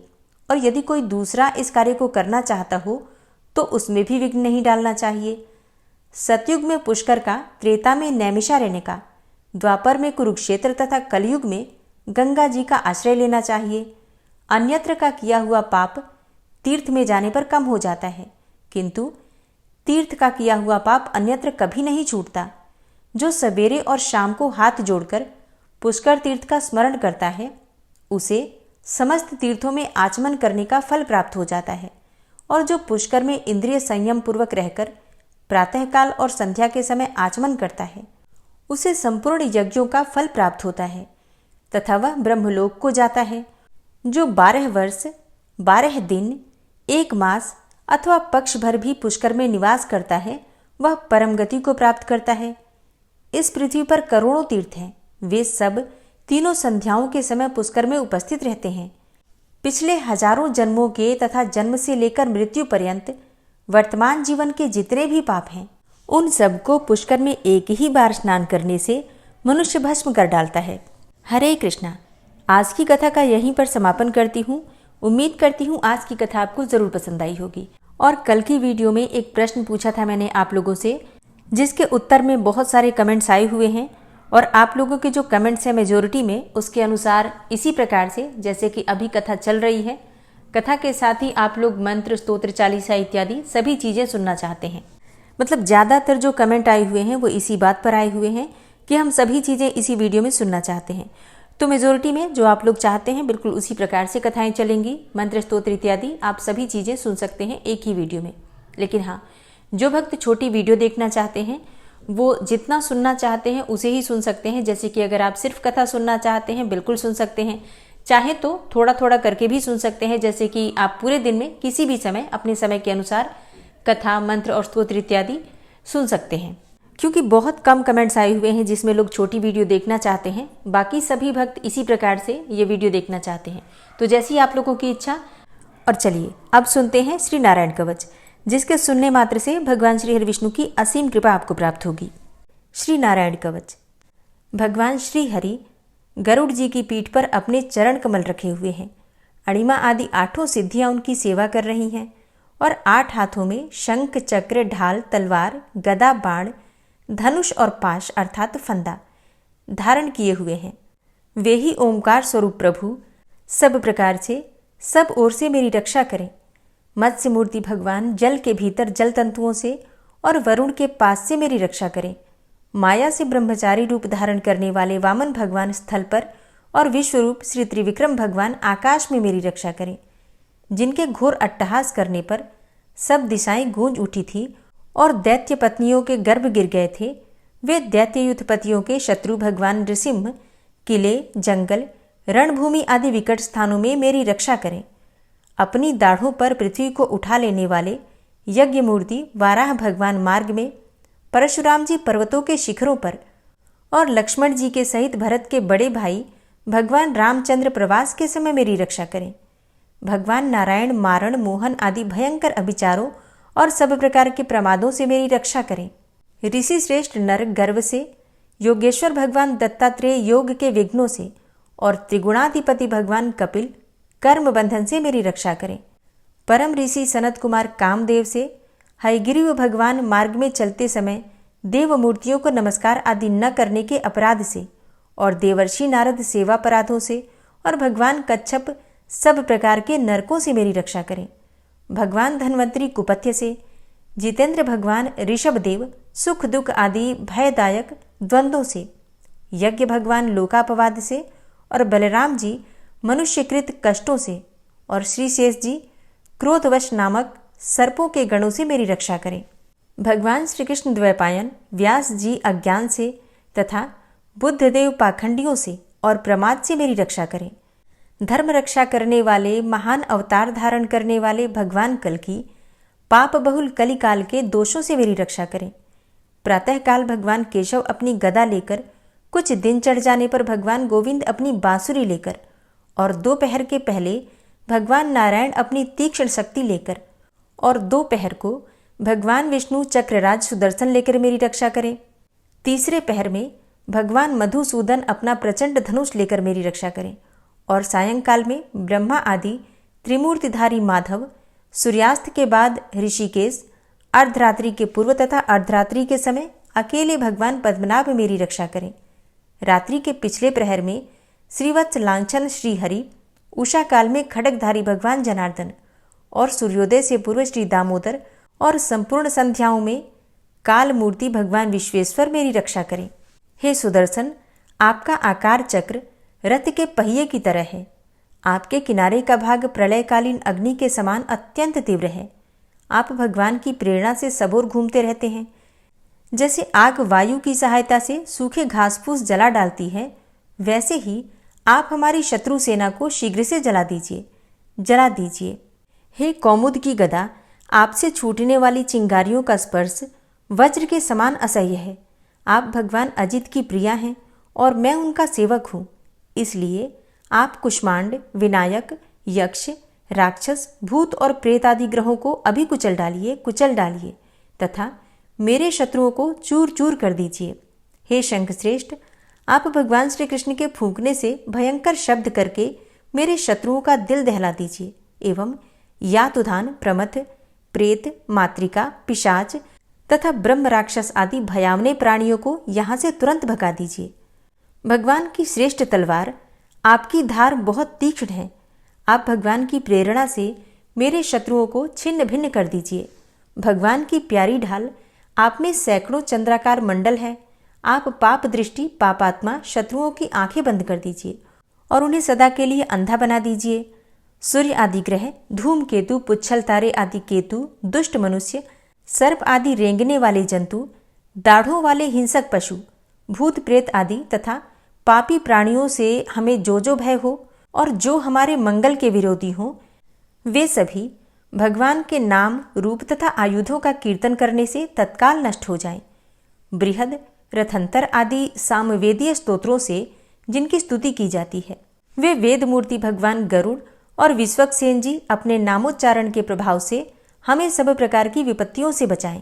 और यदि कोई दूसरा इस कार्य को करना चाहता हो तो उसमें भी विघ्न नहीं डालना चाहिए। सतयुग में पुष्कर का, त्रेता में नैमिषारण्य का, द्वापर में कुरुक्षेत्र तथा कलयुग में गंगा जी का आश्रय लेना चाहिए। अन्यत्र का किया हुआ पाप तीर्थ में जाने पर कम हो जाता है, किंतु तीर्थ का किया हुआ पाप अन्यत्र कभी नहीं छूटता। जो सवेरे और शाम को हाथ जोड़कर पुष्कर तीर्थ का स्मरण करता है, उसे समस्त तीर्थों में आचमन करने का फल प्राप्त हो जाता है। और जो पुष्कर में इंद्रिय संयम पूर्वक रहकर प्रातःकाल और संध्या के समय आचमन करता है, उसे संपूर्ण यज्ञों का फल प्राप्त होता है तथा वह ब्रह्मलोक को जाता है। जो 12 वर्ष, 12 दिन, 1 मास अथवा पक्ष भर भी पुष्कर में निवास करता है, वह परम गति को प्राप्त करता है। इस पृथ्वी पर करोड़ों तीर्थ हैं, वे सब तीनों संध्याओं के समय पुष्कर में उपस्थित रहते हैं। पिछले हजारों जन्मों के तथा जन्म से लेकर मृत्यु पर्यंत वर्तमान जीवन के जितने भी पाप हैं, उन सबको पुष्कर में एक ही बार स्नान करने से मनुष्य भस्म कर डालता है। हरे कृष्णा। आज की कथा का यहीं पर समापन करती हूँ। उम्मीद करती हूँ आज की कथा आपको जरूर पसंद आई होगी। और कल की वीडियो में एक प्रश्न पूछा था मैंने आप लोगों से, जिसके उत्तर में बहुत सारे कमेंट्स आए हुए हैं, और आप लोगों के जो कमेंट्स हैं मेजोरिटी में, उसके अनुसार इसी प्रकार से जैसे कि अभी कथा चल रही है, कथा के साथ ही आप लोग मंत्र, स्तोत्र, चालीसा इत्यादि सभी चीज़ें सुनना चाहते हैं। मतलब ज़्यादातर जो कमेंट आए हुए हैं वो इसी बात पर आए हुए हैं कि हम सभी चीज़ें इसी वीडियो में सुनना चाहते हैं। तो मेजोरिटी में जो आप लोग चाहते हैं बिल्कुल उसी प्रकार से कथाएं चलेंगी। मंत्र, स्तोत्र इत्यादि आप सभी चीज़ें सुन सकते हैं एक ही वीडियो में। लेकिन हाँ, जो भक्त छोटी वीडियो देखना चाहते हैं वो जितना सुनना चाहते हैं उसे ही सुन सकते हैं। जैसे कि अगर आप सिर्फ कथा सुनना चाहते हैं बिल्कुल सुन सकते हैं, चाहे तो थोड़ा थोड़ा करके भी सुन सकते हैं। जैसे कि आप पूरे दिन में किसी भी समय अपने समय के अनुसार कथा, मंत्र और स्तोत्र इत्यादि सुन सकते हैं। क्योंकि बहुत कम कमेंट्स आए हुए हैं जिसमें लोग छोटी वीडियो देखना चाहते हैं, बाकी सभी भक्त इसी प्रकार से ये वीडियो देखना चाहते हैं। तो जैसी आप लोगों की इच्छा। और चलिए अब सुनते हैं श्री नारायण कवच, जिसके सुनने मात्र से भगवान श्री हरि विष्णु की असीम कृपा आपको प्राप्त होगी। श्री नारायण कवच। भगवान श्री हरि गरुड़ जी की पीठ पर अपने चरण कमल रखे हुए हैं। अणिमा आदि 8 सिद्धियां उनकी सेवा कर रही हैं और 8 हाथों में शंख, चक्र, ढाल, तलवार, गदा, बाण, धनुष और पाश अर्थात फंदा धारण किए हुए हैं। वे ही ओंकार स्वरूप प्रभु सब प्रकार से, सब ओर से मेरी रक्षा करें। मत्स्य मूर्ति भगवान जल के भीतर जल तंतुओं से और वरुण के पास से मेरी रक्षा करें। माया से ब्रह्मचारी रूप धारण करने वाले वामन भगवान स्थल पर और विश्वरूप श्री त्रिविक्रम भगवान आकाश में मेरी रक्षा करें। जिनके घोर अट्टहास करने पर सब दिशाएं गूंज उठी थी और दैत्य पत्नियों के गर्भ गिर गए थे, वे दैत्य युद्धपतियों के शत्रु भगवान नृसिंह किले, जंगल, रणभूमि आदि विकट स्थानों में मेरी रक्षा करें। अपनी दाढ़ों पर पृथ्वी को उठा लेने वाले यज्ञ मूर्ति वाराह भगवान मार्ग में, परशुराम जी पर्वतों के शिखरों पर और लक्ष्मण जी के सहित भरत के बड़े भाई भगवान रामचंद्र प्रवास के समय मेरी रक्षा करें। भगवान नारायण मारण, मोहन आदि भयंकर अभिचारों और सब प्रकार के प्रमादों से मेरी रक्षा करें। ऋषि श्रेष्ठ नर गर्व से, योगेश्वर भगवान दत्तात्रेय योग के विघ्नों से और त्रिगुणाधिपति भगवान कपिल कर्म बंधन से मेरी रक्षा करें। परम ऋषि सनत कुमार कामदेव से, हयग्रीव भगवान मार्ग में चलते समय देव मूर्तियों को नमस्कार आदि न करने के अपराध से और देवर्षि नारद सेवापराधों से और भगवान कच्छप सब प्रकार के नरकों से मेरी रक्षा करें। भगवान धन्वंतरी कुपथ्य से, जितेंद्र भगवान ऋषभदेव सुख दुख आदि भयदायक द्वंद्वों से, यज्ञ भगवान लोकापवाद से और बलराम जी मनुष्यकृत कष्टों से और श्री शेष जी क्रोधवश नामक सर्पों के गणों से मेरी रक्षा करें। भगवान श्री कृष्ण द्वैपायन व्यास जी अज्ञान से तथा बुद्धदेव पाखंडियों से और प्रमाद से मेरी रक्षा करें। धर्म रक्षा करने वाले महान अवतार धारण करने वाले भगवान कल्कि पाप बहुल कलिकाल के दोषों से मेरी रक्षा करें। प्रातःकाल भगवान केशव अपनी गदा लेकर, कुछ दिन चढ़ जाने पर भगवान गोविंद अपनी बांसुरी लेकर और दोपहर के पहले भगवान नारायण अपनी तीक्ष्ण शक्ति लेकर और दोपहर को भगवान विष्णु चक्रराज सुदर्शन लेकर मेरी रक्षा करें। तीसरे पहर में भगवान मधुसूदन अपना प्रचंड धनुष लेकर मेरी रक्षा करें और सायंकाल में ब्रह्मा आदि त्रिमूर्तिधारी माधव, सूर्यास्त के बाद ऋषिकेश, अर्धरात्रि के पूर्व तथा अर्धरात्रि के समय अकेले भगवान पद्मनाभ मेरी रक्षा करें। रात्रि के पिछले प्रहर में श्रीवत्स लांछन श्री हरि, उषा काल में खड्गधारी भगवान जनार्दन और सूर्योदय से पूर्व श्री दामोदर और संपूर्ण संध्याओं में काल मूर्ति भगवान विश्वेश्वर मेरी रक्षा करें। हे सुदर्शन, आपका आकार चक्र रथ के पहिए की तरह है। आपके किनारे का भाग प्रलयकालीन अग्नि के समान अत्यंत तीव्र है। आप भगवान की प्रेरणा से सबोर घूमते रहते हैं। जैसे आग वायु की सहायता से सूखे घास फूस जला डालती है, वैसे ही आप हमारी शत्रु सेना को शीघ्र से जला दीजिए। हे कौमुद की गदा, आपसे छूटने वाली चिंगारियों का स्पर्श वज्र के समान असह्य है। आप भगवान अजित की प्रिया हैं और मैं उनका सेवक हूँ। इसलिए आप कुष्मांड, विनायक, यक्ष, राक्षस, भूत और प्रेत आदि ग्रहों को अभी कुचल डालिए तथा मेरे शत्रुओं को चूर चूर कर दीजिए। हे शंखश्रेष्ठ, आप भगवान श्री कृष्ण के फूंकने से भयंकर शब्द करके मेरे शत्रुओं का दिल दहला दीजिए एवं यातुधान, प्रमथ, प्रेत, मातृका, पिशाच तथा ब्रह्म राक्षस आदि भयावने प्राणियों को यहाँ से तुरंत भगा दीजिए। भगवान की श्रेष्ठ तलवार, आपकी धार बहुत तीक्ष्ण है। आप भगवान की प्रेरणा से मेरे शत्रुओं को छिन्न भिन्न कर दीजिए। भगवान की प्यारी ढाल, आप में सैकड़ों चंद्राकार मंडल है। आप पाप दृष्टि, पापात्मा शत्रुओं की आंखें बंद कर दीजिए और उन्हें सदा के लिए अंधा बना दीजिए। सूर्य आदि ग्रह, धूमकेतु, पुच्छल तारे आदि केतु, दुष्ट मनुष्य, सर्प आदि रेंगने वाले जंतु, दाढ़ों वाले हिंसक पशु, भूत प्रेत आदि तथा पापी प्राणियों से हमें जो भय हो और जो हमारे मंगल के विरोधी हों, वे सभी भगवान के नाम, रूप तथा आयुधों का कीर्तन करने से तत्काल नष्ट हो जाएं। बृहद, रथंतर आदि सामवेदीय स्तोत्रों से जिनकी स्तुति की जाती है, वे वेद मूर्ति भगवान गरुड़ और विश्वक्सेन जी अपने नामोच्चारण के प्रभाव से हमें सब प्रकार की विपत्तियों से बचाएं।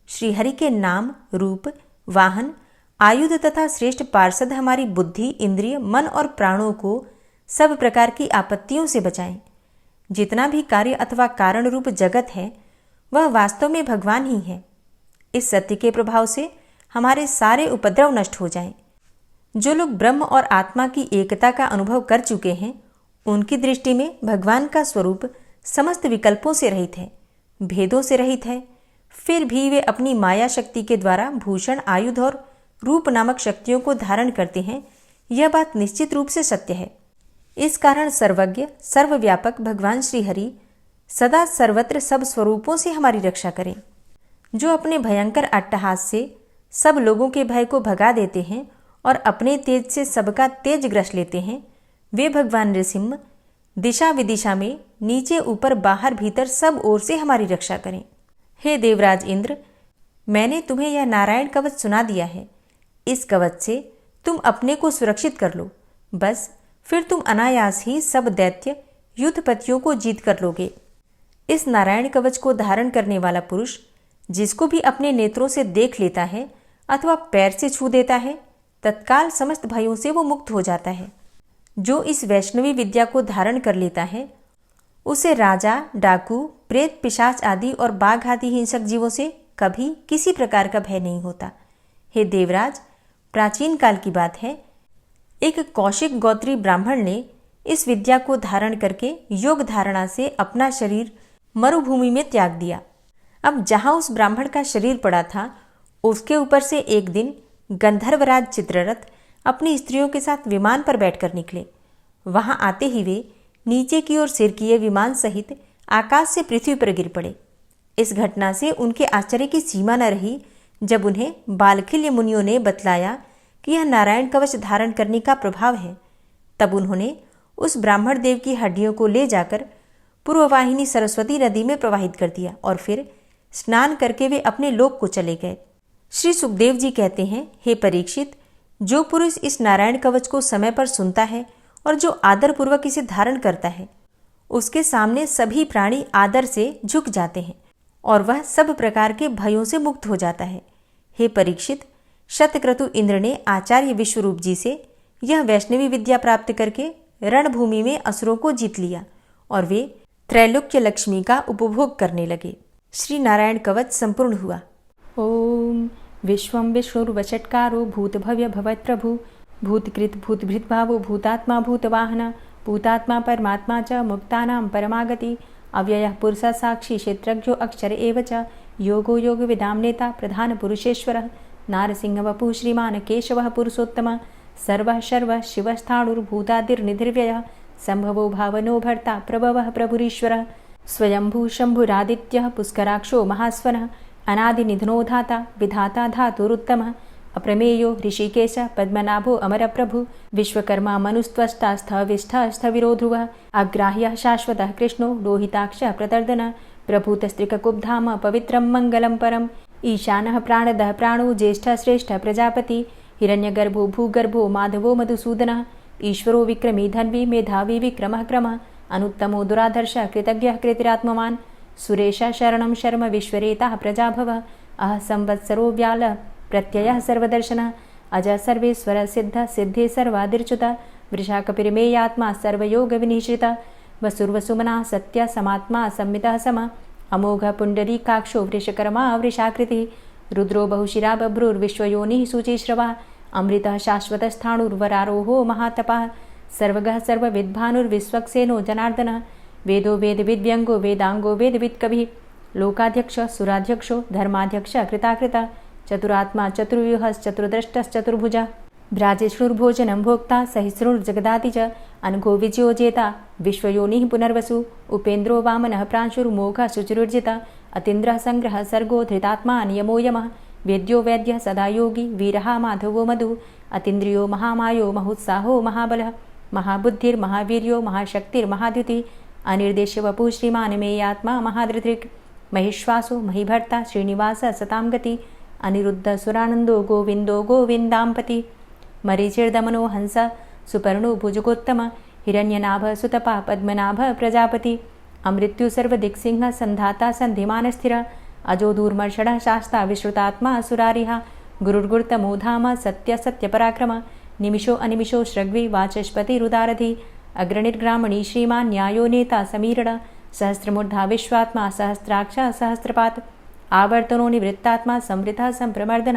श्रीहरि के नाम, रूप, वाहन, आयुध तथा श्रेष्ठ पार्षद हमारी बुद्धि, इंद्रिय, मन और प्राणों को सब प्रकार की आपत्तियों से बचाएं। जितना भी कार्य अथवा कारण रूप जगत है, वह वास्तव में भगवान ही है। इस सत्य के प्रभाव से हमारे सारे उपद्रव नष्ट हो जाएं। जो लोग ब्रह्म और आत्मा की एकता का अनुभव कर चुके हैं, उनकी दृष्टि में भगवान का स्वरूप समस्त विकल्पों से रहित है, भेदों से रहित है। फिर भी वे अपनी माया शक्ति के द्वारा भूषण, आयुध और रूप नामक शक्तियों को धारण करते हैं। यह बात निश्चित रूप से सत्य है। इस कारण सर्वज्ञ, सर्वव्यापक भगवान श्रीहरि सदा सर्वत्र सब स्वरूपों से हमारी रक्षा करें। जो अपने भयंकर अट्टहास से सब लोगों के भय को भगा देते हैं और अपने तेज से सबका तेज ग्रस लेते हैं, वे भगवान नृसिंह दिशा विदिशा में नीचे ऊपर बाहर भीतर सब ओर से हमारी रक्षा करें। हे देवराज इंद्र, मैंने तुम्हें यह नारायण कवच सुना दिया है। इस कवच से तुम अपने को सुरक्षित कर लो, बस फिर तुम अनायास ही सब दैत्य युद्धपतियों को जीत कर लोगे। इस नारायण कवच को धारण करने वाला पुरुष जिसको भी अपने नेत्रों से देख लेता है अथवा पैर से छू देता है, तत्काल समस्त भयों से वो मुक्त हो जाता है। जो इस वैष्णवी विद्या को धारण कर लेता है, उसे राजा, डाकू, प्रेत, पिशाच आदि और बाघ आदि हिंसक जीवों से कभी किसी प्रकार का भय नहीं होता। हे देवराज, प्राचीन काल की बात है, एक कौशिक गोत्री ब्राह्मण ने इस विद्या को धारण करके योग धारणा से अपना शरीर मरुभूमि में त्याग दिया। अब जहां उस ब्राह्मण का शरीर पड़ा था, उसके ऊपर से एक दिन गंधर्वराज चित्ररथ अपनी स्त्रियों के साथ विमान पर बैठकर निकले। वहां आते ही वे नीचे की ओर सिर किए विमान सहित आकाश से पृथ्वी पर गिर पड़े। इस घटना से उनके आश्चर्य की सीमा न रही जब उन्हें बालखिल्य मुनियों ने बतलाया कि यह नारायण कवच धारण करने का प्रभाव है। तब उन्होंने उस ब्राह्मण देव की हड्डियों को ले जाकर पूर्ववाहिनी सरस्वती नदी में प्रवाहित कर दिया और फिर स्नान करके वे अपने लोक को चले गए। श्री सुखदेव जी कहते हैं, हे परीक्षित, जो पुरुष इस नारायण कवच को समय पर सुनता है और जो आदरपूर्वक इसे धारण करता है, उसके सामने सभी प्राणी आदर से झुक जाते हैं और वह सब प्रकार के भयों से मुक्त हो जाता है। हे परीक्षित, शतक्रतु इंद्र ने आचार्य विश्वरूप जी से यह वैष्णवी विद्या प्राप्त करके रणभूमि में असुरों को जीत लिया और वे त्रैलोक्य लक्ष्मी का उपभोग करने लगे। श्री नारायण कवच संपूर्ण हुआ। ओम विश्वं विष्णुर्वषट्कारो भूतभव्य भवत्प्रभु भूतकृत भूतभृत भावो भूतात्मा भूतवाहन भूतात्मा परमात्मा च मुक्तानां परमागति अव्ययः पुरुषः साक्षी क्षेत्रज्ञो अक्षर एव च योगो योगविदां नेता प्रधान पुरुषेश्वरः नारसिंह वपुः श्रीमान् केशवः पुरुषोत्तमः सर्वः शर्वः शिवस्थाणुर्भूतादिर्निधिर्व्ययः संभवो भावनो भर्ता प्रभवः प्रभुरीश्वरः स्वयंभू शंभुरादित्यः पुष्कराक्षो महास्वनः अनादिनिधनो धाता विधाता धातुरुत्तमः अप्रमेयो ऋषिकेश पद्मनाभो अमरप्रभु विश्वकर्मा मनुस्त्वष्टा स्थविष्ठः स्थविरो ध्रुवः अग्राह्यः शाश्वतः कृष्णो लोहिताक्षः प्रतर्दनः प्रभूतस्त्रिककुब्धाम पवित्रं मङ्गलं परम् ईशानः प्राणदः प्राणो ज्येष्ठः श्रेष्ठः प्रजापति हिरण्यगर्भो भूगर्भो माधवो मधुसूदनः ईश्वरो विक्रमी धन्वी मेधावी विक्रमः क्रमः अनुत्तमो दुराधर्षः कृतज्ञः कृतिरात्मवान् सुरेशः शरणं शर्म विश्वरेताः प्रजाभवः अह संवत्सरो व्यालः प्रत्ययः सर्वदर्शनः अजः सर्वेश्वरः सिद्धः सिद्धे सर्वादिर्च्युतः वृषाकपिर्मेयात्मा सर्वयोगविनिश्रितः वसुर्वसुमनः सत्यः समात्मा संमितः समः अमोघ पुण्डरीकाक्षो वृषकर्मा वृषाकृतिः रुद्रो बहुशिरा बभ्रुर्विश्वयोनिः शुचिश्रवः अमृतः शाश्वतस्थाणुर्वरारोहो महातपः सर्वगः सर्वविद्भानुर्विश्वक्सेनो जनार्दनः वेदो वेदविद्व्यङ्गो वेदाङ्गो वेदवित्कविः लोकाध्यक्षः सुराध्यक्षो धर्माध्यक्षः कृताकृतः चतुरात्मा चतुर्व्यूहश्चतुर्द्रष्टश्चतुर्भुजः भ्राजिष्णुर्भोजनं भोक्ता सहिष्णुर्जगदाति च अनघो विजयोजेता विश्वयोनिः पुनर्वसु उपेन्द्रो वामनः प्रांशुर्मोघः शुचिरुर्जितः अतीन्द्रः संग्रहः सर्गो धृतात्मा नियमो यमः वेद्यो वैद्यः सदा योगी वीरः माधवो मधु अतीन्द्रियो महामायो महोत्साहो महाबलः महाबुद्धिर्महावीर्यो महाशक्तिर्महाद्युतिः अनिर्देश्य वपुः श्रीमान् मेयात्मा महाधृतिर् महिश्वासो महीभर्ता श्रीनिवासः सतां गति अनिरुद्ध सुरानन्दो गोविन्दो गोविन्दाम्पति मरीचिर्दमनो हंस सुपर्णो भुजगोत्तम हिरण्यनाभ सुतपा पद्मनाभ प्रजापति अमृत्यु सर्वदिक्सिंह संधाता संधिमान स्थिर अजो दूर्मर्षण शास्ता विश्रुतात्मा सुरारिहा गुरुर्गुर्तमो धाम सत्य सत्य पराक्रम निमिषो अनिमिषो श्रग्वी वाचस्पतिरुदारधि अग्रणिर्ग्रामणी श्रीमान् न्यायो नेता समीरण सहस्रमूर्धा विश्वात्मा सहस्राक्ष सहस्रपात आवर्तनो निवृत्तात्मा संवृतः संप्रमर्दन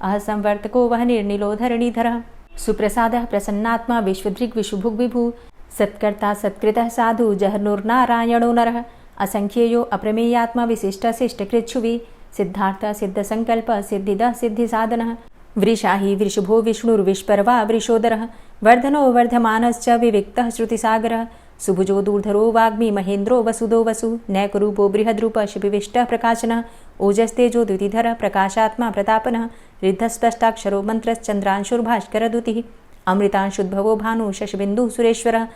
अह संवर्तको वह निर्निलोधरणीधरः सुप्रसादः प्रसन्नात्मा विश्वधृग् विशुभुग् विभु सत्कर्ता सत्कृतः साधु जहर्नुर्नारायणो नरः असंख्येयो अप्रमेयात्मा विशिष्टशिष्टकृच्छुवि सिद्धार्थ सिद्धसंकल्प सिद्धिदः सिद्धिसाधनः वृषाहि वृषभो विष्णुर्विष्पर्वा वृषोदरः वर्धनो वर्धमानश्च विविक्तः श्रुतिसागरः सुभुजो दूर्धरो वाग्मी महेन्द्रो वसुदो वसु नैकरूपो बृहद्रूप शिपिविष्टः प्रकाशनः ओजस्तेजो द्युतिधर प्रकाशात्मा प्रतापनः रिद्धस्पष्टाक्षरो मन्त्रश्चन्द्रांशुर्भास्करदुतिः अमृतांशुद्भवो भानु शशबिन्दुः सुरेश्वरः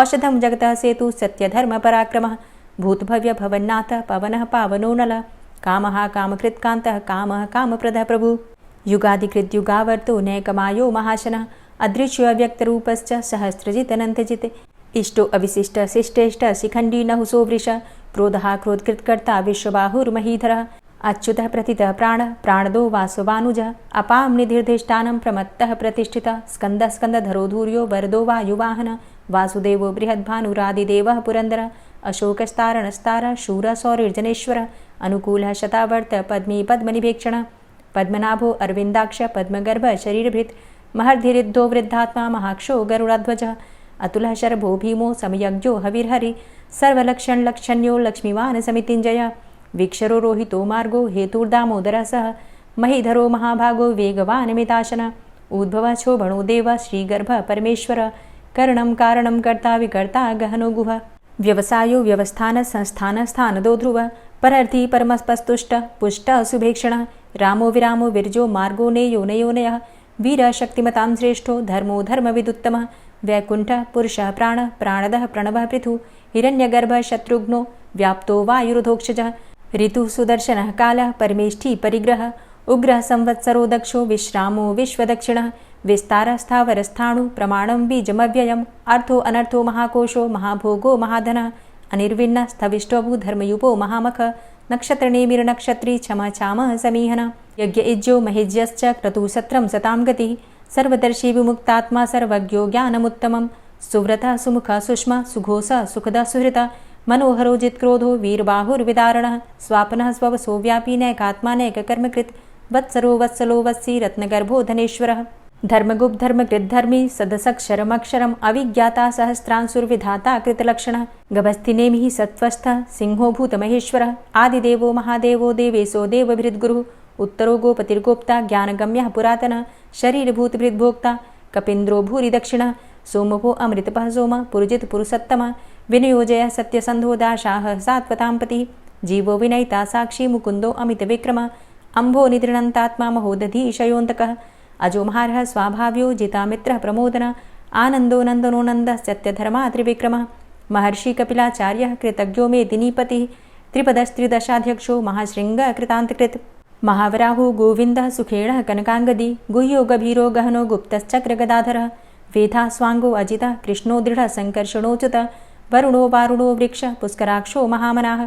औषधं जगतः सेतु सत्यधर्मपराक्रमः भूतभव्य भवन्नाथ पवनः पावनो नलः कामः कामकृत्कान्तः कामः कामप्रदः प्रभु युगादिकृद्युगावर्तो नैकमायो महाशनः अदृश्यो अव्यक्तरूपश्च सहस्रजितनन्तजित् इष्टो अविशिष्ट शिष्टेष्ट शिखण्डी नहुसो वृष क्रोधः क्रोधकृत्कर्ता विश्वबाहुर्महीधरः अच्युतः प्रतितः प्राणदो वासवानुजः अपां निधिर्धिष्ठानं प्रमत्तः प्रतिष्ठितः स्कन्दः स्कन्दधरो धूर्यो वरदो वायुवाहनः वासुदेवो बृहद्भानुरादिदेवः पुरन्दरः अशोकस्तारणस्तारः शूरः सौरिर्जनेश्वरः अनुकूलः शतावर्त पद्मी पद्मनिभेक्षणः पद्मनाभो अरविन्दाक्ष पद्मगर्भ शरीरभृत् महर्धिरिद्धो वृद्धात्मा महाक्षो गरुडाध्वजः अतुलः शरभो भीमो समयज्ञो हविर्हरि सर्वलक्षणलक्षण्यो लक्ष्मीवान् समितिञ्जयः वीक्षरो रोहितो मार्गो हेतुर्दामोदरः सह महीधरो महाभागो वेगवान् मिताशनः उद्भवः शोभणो देवः श्रीगर्भः परमेश्वरः करणं कारणं कर्ता विकर्ता गहनो गुहः व्यवसायो व्यवस्थान संस्थान स्थानदो ध्रुवः परर्थी परमस्पस्तुष्टः पुष्टः शुभेक्षणः रामो विरामो विरजो मार्गो नेयो नयोनयः वीरः शक्तिमतां श्रेष्ठो धर्मो धर्मविदुत्तमः वैकुण्ठः पुरुषः प्राणः प्राणदः प्रणवः पृथु हिरण्यगर्भः शत्रुघ्नो व्याप्तो वायुरुधोक्षजः ऋतुः सुदर्शनः कालः परमेष्ठी परिग्रहः उग्रः संवत्सरो दक्षो विश्रामो विश्वदक्षिणः विस्तारः स्थावरस्थाणु प्रमाणं बीजमव्ययम् अर्थो अनर्थो महाकोशो महाभोगो महाधनः अनिर्विण्णः स्थविष्टोऽभू धर्मयुपो महामखः नक्षत्रनेमिर्नक्षत्री क्षमः चामः समीहनः यज्ञ इज्यो महेज्यश्च क्रतुसत्रं सतां गतिः सर्वदर्शी विमुक्तात्मा सर्वज्ञो ज्ञानमुत्तमं सुव्रतः सुमुखः सुष्मा सुघोषः सुखदः सुहृतः मनोहरो जित्क्रोधो वीरबाहुर्विदारणः स्वापनः स्ववसो व्यापी नैकात्मा नैककर्मकृत् वत्सरो वत्सलो वत्सी रत्नगर्भो धनेश्वरः धर्मगुप्त धर्मकृद्धर्मी सदसक्षरमक्षरम् अविज्ञाता सहस्रांशुर्विधाता कृतलक्षणः गभस्तिनेमिः सत्त्वस्थः सिंहो भूतमहेश्वरः आदिदेवो महादेवो देवेशो देवभृद्गुरुः उत्तरो गोपतिर्गोप्ता ज्ञानगम्यः पुरातनः शरीरभूतभृद्भोक्ता कपीन्द्रो भूरि दक्षिणः सोमभो अमृतपः सोम पुरुजित पुरुषोत्तमः विनयोजयः सत्यसन्धो दाशाः सात्वतां पतिः जीवो विनयिता साक्षी मुकुन्दो अमितविक्रमः अम्भो निद्रणन्तात्मा महोदधीशयोऽन्तकः अजो महारः स्वाभाव्यो जितामित्रः प्रमोदन आनन्दो नन्दनो नन्दः सत्यधर्मा त्रिविक्रमः महर्षि कपिलाचार्यः कृतज्ञो मेदिनीपतिः त्रिपदस्त्रिदशाध्यक्षो महाशृङ्गः कृतान्तकृत् महावराहो गोविन्दः सुखेणः कनकाङ्गदी गुह्यो गभीरो गहनो गुप्तश्चक्रगदाधरः वेधा स्वाङ्गो अजितः कृष्णो दृढः सङ्कर्षणोच्युतः वरुणो वारुणो वृक्षः पुष्कराक्षो महामनाः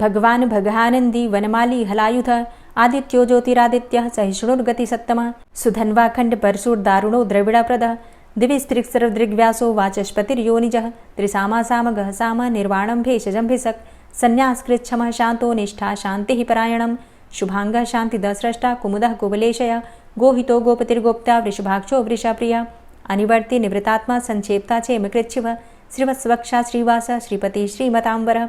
भगवान् भगानन्दी वनमाली हलायुधः आदित्यो ज्योतिरादित्यः सहिष्णुर्गतिसत्तमः सुधन्वाखण्ड परशुर्दारुणो द्रविडप्रदः दिविस्त्रिक्सर्वदृग्व्यासो वाचस्पतिर्योनिजः त्रिसामासामगः साम निर्वाणं भेषजम्भिषक् सन्न्यासकृच्छमः शान्तो निष्ठा शान्तिः परायणं शुभाङ्गः शान्तिदस्रष्टा कुमुदः कुवलेशय गोहितो गोपतिर्गोप्ता वृषभाक्षो वृषप्रियः अनिवर्ति निवृतात्मा संक्षेप्ता चेमकृच्छिवः श्रीवत्सवक्षा श्रीवास श्रीपति श्रीमताम्बरः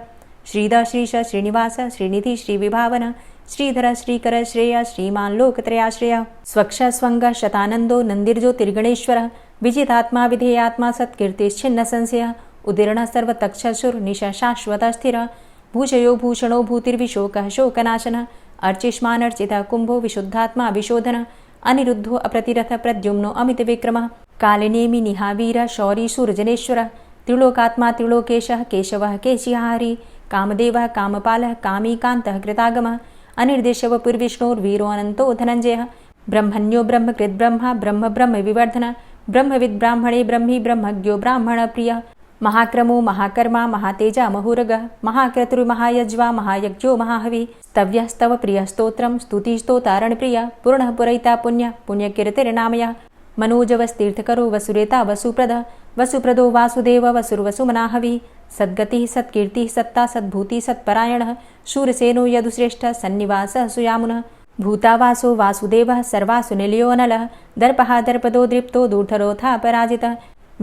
श्रीद श्रीश श्रीनिवास श्रीनिधि श्रीविभावन श्रीधर श्रीकर श्रेय श्रीमान् लोकत्रयाश्रय स्वक्ष स्वंग शतानंदो नंदिर्ज्योतिर्गणेश्वरः विजितात्मा विधेयात्मा सत्कीर्तिश्छिन्न संशयः उदीर्णः सर्वतक्षशुर्निश शाश्वतः स्थिरः भूषयो भूषणो भूतिर्विशोकः शोकनाशनः अर्चिष्मानर्चितः कुम्भो विशुद्धात्मा विशोधनः अनिरुद्धो अप्रतिरथ प्रद्युम्नो अमितविक्रमः कालिनेमि निहावीरः शौरी शूरजनेश्वरः त्रिलोकात्मा त्रिलोकेशः केशवः केशिहारी कामदेवः कामपालः कामीकान्तः कृतागमः अनिर्देशवपुर्विष्णोर्वीरो अनन्तो धनञ्जयः ब्रह्मण्यो ब्रह्मकृद्ब्रह्मा ब्रह्म ब्रह्म विवर्धनः ब्रह्मविद् ब्राह्मणे ब्रह्मी ब्रह्मज्ञो ब्राह्मणप्रियः महाक्रमो महाकर्मा महातेजा महोरगः महाक्रतुर्महायज्वा महायज्ञो महाहवि स्तव्यः स्तव प्रियः स्तोत्रं स्तुतिस्तोतारणप्रियः पूर्णः पुरैता पुण्यः पुण्यकीर्तिर्नामयः मनोजवस्तीर्थकरो वसुरेता वसुप्रदः वसुप्रदो वासुदेव वसुर्वसुमनाहवि सद्गतिः सत्कीर्तिः सत्ता सद्भूति सत्परायणः शूरसेनो यदुश्रेष्ठः सन्निवासः सुयामुनः भूतावासो वासुदेवः सर्वासु निलयोऽनलः दर्पः दर्पदो दृप्तो दूर्धरोथा पराजितः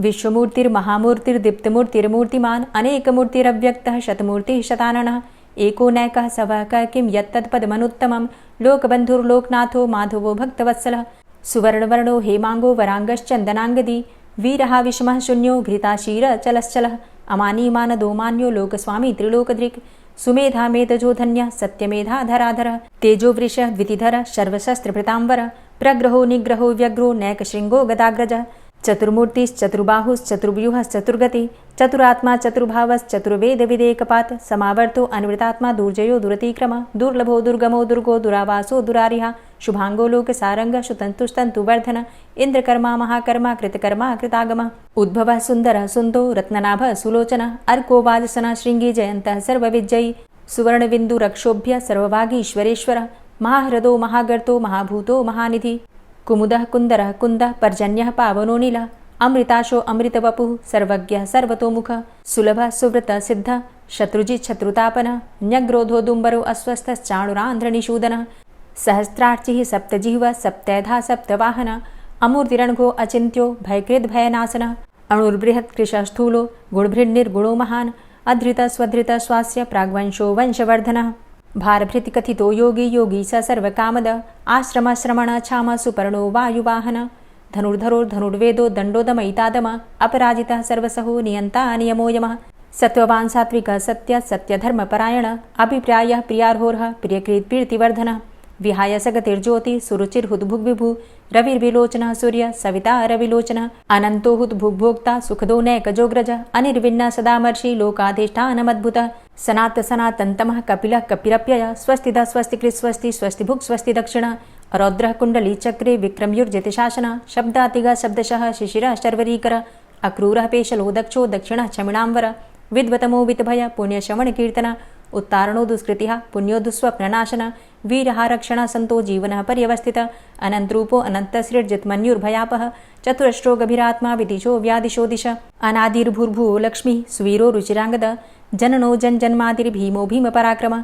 विश्वमूर्तिर्महामूर्तिर्दीप्तमूर्तिर्मूर्तिमान् अनेकमूर्तिरव्यक्तः शतमूर्तिः शताननः एको नैकः सवः क किं यत्तत्पदमनुत्तमं लोकबन्धुर्लोकनाथो माधवो भक्तवत्सलः सुवर्णवर्णो हेमाङ्गो वराङ्गश्चन्दनाङ्गदी वीरः विषमः शून्यो घृताशीरचलश्चलः अमानीमानदोमान्यो लोकस्वामी त्रिलोकदृक् सुमेधा मेधजो धन्यः सत्यमेधाधराधरः तेजोवृषः द्वितिधरः सर्वशस्त्रभृताम्बरः प्रग्रहो निग्रहो व्यग्रो नैकशृङ्गो गदाग्रजः चतुर्मूर्तिश्चतुर्बाहुश्चतुर्व्यूहश्चतुर्गति चतुरात्मा चतुर्भावश्चतुर्वेदविदेकपात् समावर्तो अन्वृतात्मा दुर्जयो दुरतिक्रमः दुर्लभो दुर्गमो दुर्गो दुरावासो दुरारिः शुभांगो लोकसारङ्गः सुतन्तुस्तन्तुवर्धन इन्द्रकर्मा महाकर्मा कृतकर्मा कृतागमः उद्भवः सुन्दरः सुन्दो रत्ननाभः सुलोचनः अर्को वाजसनः शृङ्गी जयन्तः सर्वविजयी सुवर्णबिन्दुरक्षोभ्य सर्वभागीश्वरेश्वरः महाह्रदो महागर्तो महाभूतो महानिधि कुमुदः कुन्दरः कुन्दः पर्जन्यः पावनो नीलः अमृताशो अमृतवपुः सर्वज्ञः सर्वतोमुखः सुलभः सुव्रतः सिद्धः शत्रुजित् शत्रुतापनः न्यग्रोधो दुम्बरो अस्वस्थश्चाणुरान्ध्रनिषूदनः सहस्रार्चिः सप्तजिह्वः सप्तैधा सप्तवाहनः अमूर्तिरणघो अचिन्त्यो भयकृद्भयनाशनः अणुर्बृहत्कृशः स्थूलो गुणभृन्निर्गुणो महान् अधृतः स्वधृतः स्वास्य प्राग्वंशो वंशवर्धनः भारभृतिकथितो योगी योगी स सर्वकामदः आश्रमश्रमण क्षाम सुपर्णो वायुवाहन धनुर्धरोर्धनुर्वेदो दण्डोदमयितादम अपराजितः सर्वसहो नियन्ता नियमो यमः सत्त्ववान् सात्विकः सत्य सत्यधर्मपरायण अभिप्रायः प्रियार्होरः प्रियकृत्प्रीतिवर्धनः विहाय सगतिर्ज्योति सुरुचिर्हुद्भुग्विभु रविर्विलोचनः सूर्य सविता रविलोचनः अनन्तो हुद्भुग्भोक्ता सुखदो नैकजोग्रज अनिर्विण्ण सदामर्षि लोकाधिष्ठानमद्भुतः सनात सनातन्तमः कपिलः कपिरप्ययः स्वस्तिदः स्वस्तिकृत् स्वस्ति स्वस्तिभुक् स्वस्ति दक्षिणः रौद्रः कुण्डली चक्रे विक्रमयुर्जितशासनः शब्दातिगः शब्दशः शिशिरः शर्वरीकरः अक्रूरः पेशलो दक्षो दक्षिणः क्षमिणाम्बर विद्वतमो वितभय पुण्यश्रवणकीर्तन उत्तारणो दुष्कृतिः पुण्यो दुःस्वप्ननाशन वीरहारक्षण सन्तो जीवनः पर्यवस्थित अनन्तरूपो अनन्तसृर्जितमन्युर्भयापः चतुरश्रो गभीरात्मा विदिशो व्यादिशो दिश अनादिर्भूर्भुवो लक्ष्मीः सुवीरो रुचिराङ्गद जननो जन्मादिर्भीमो भीमपराक्रम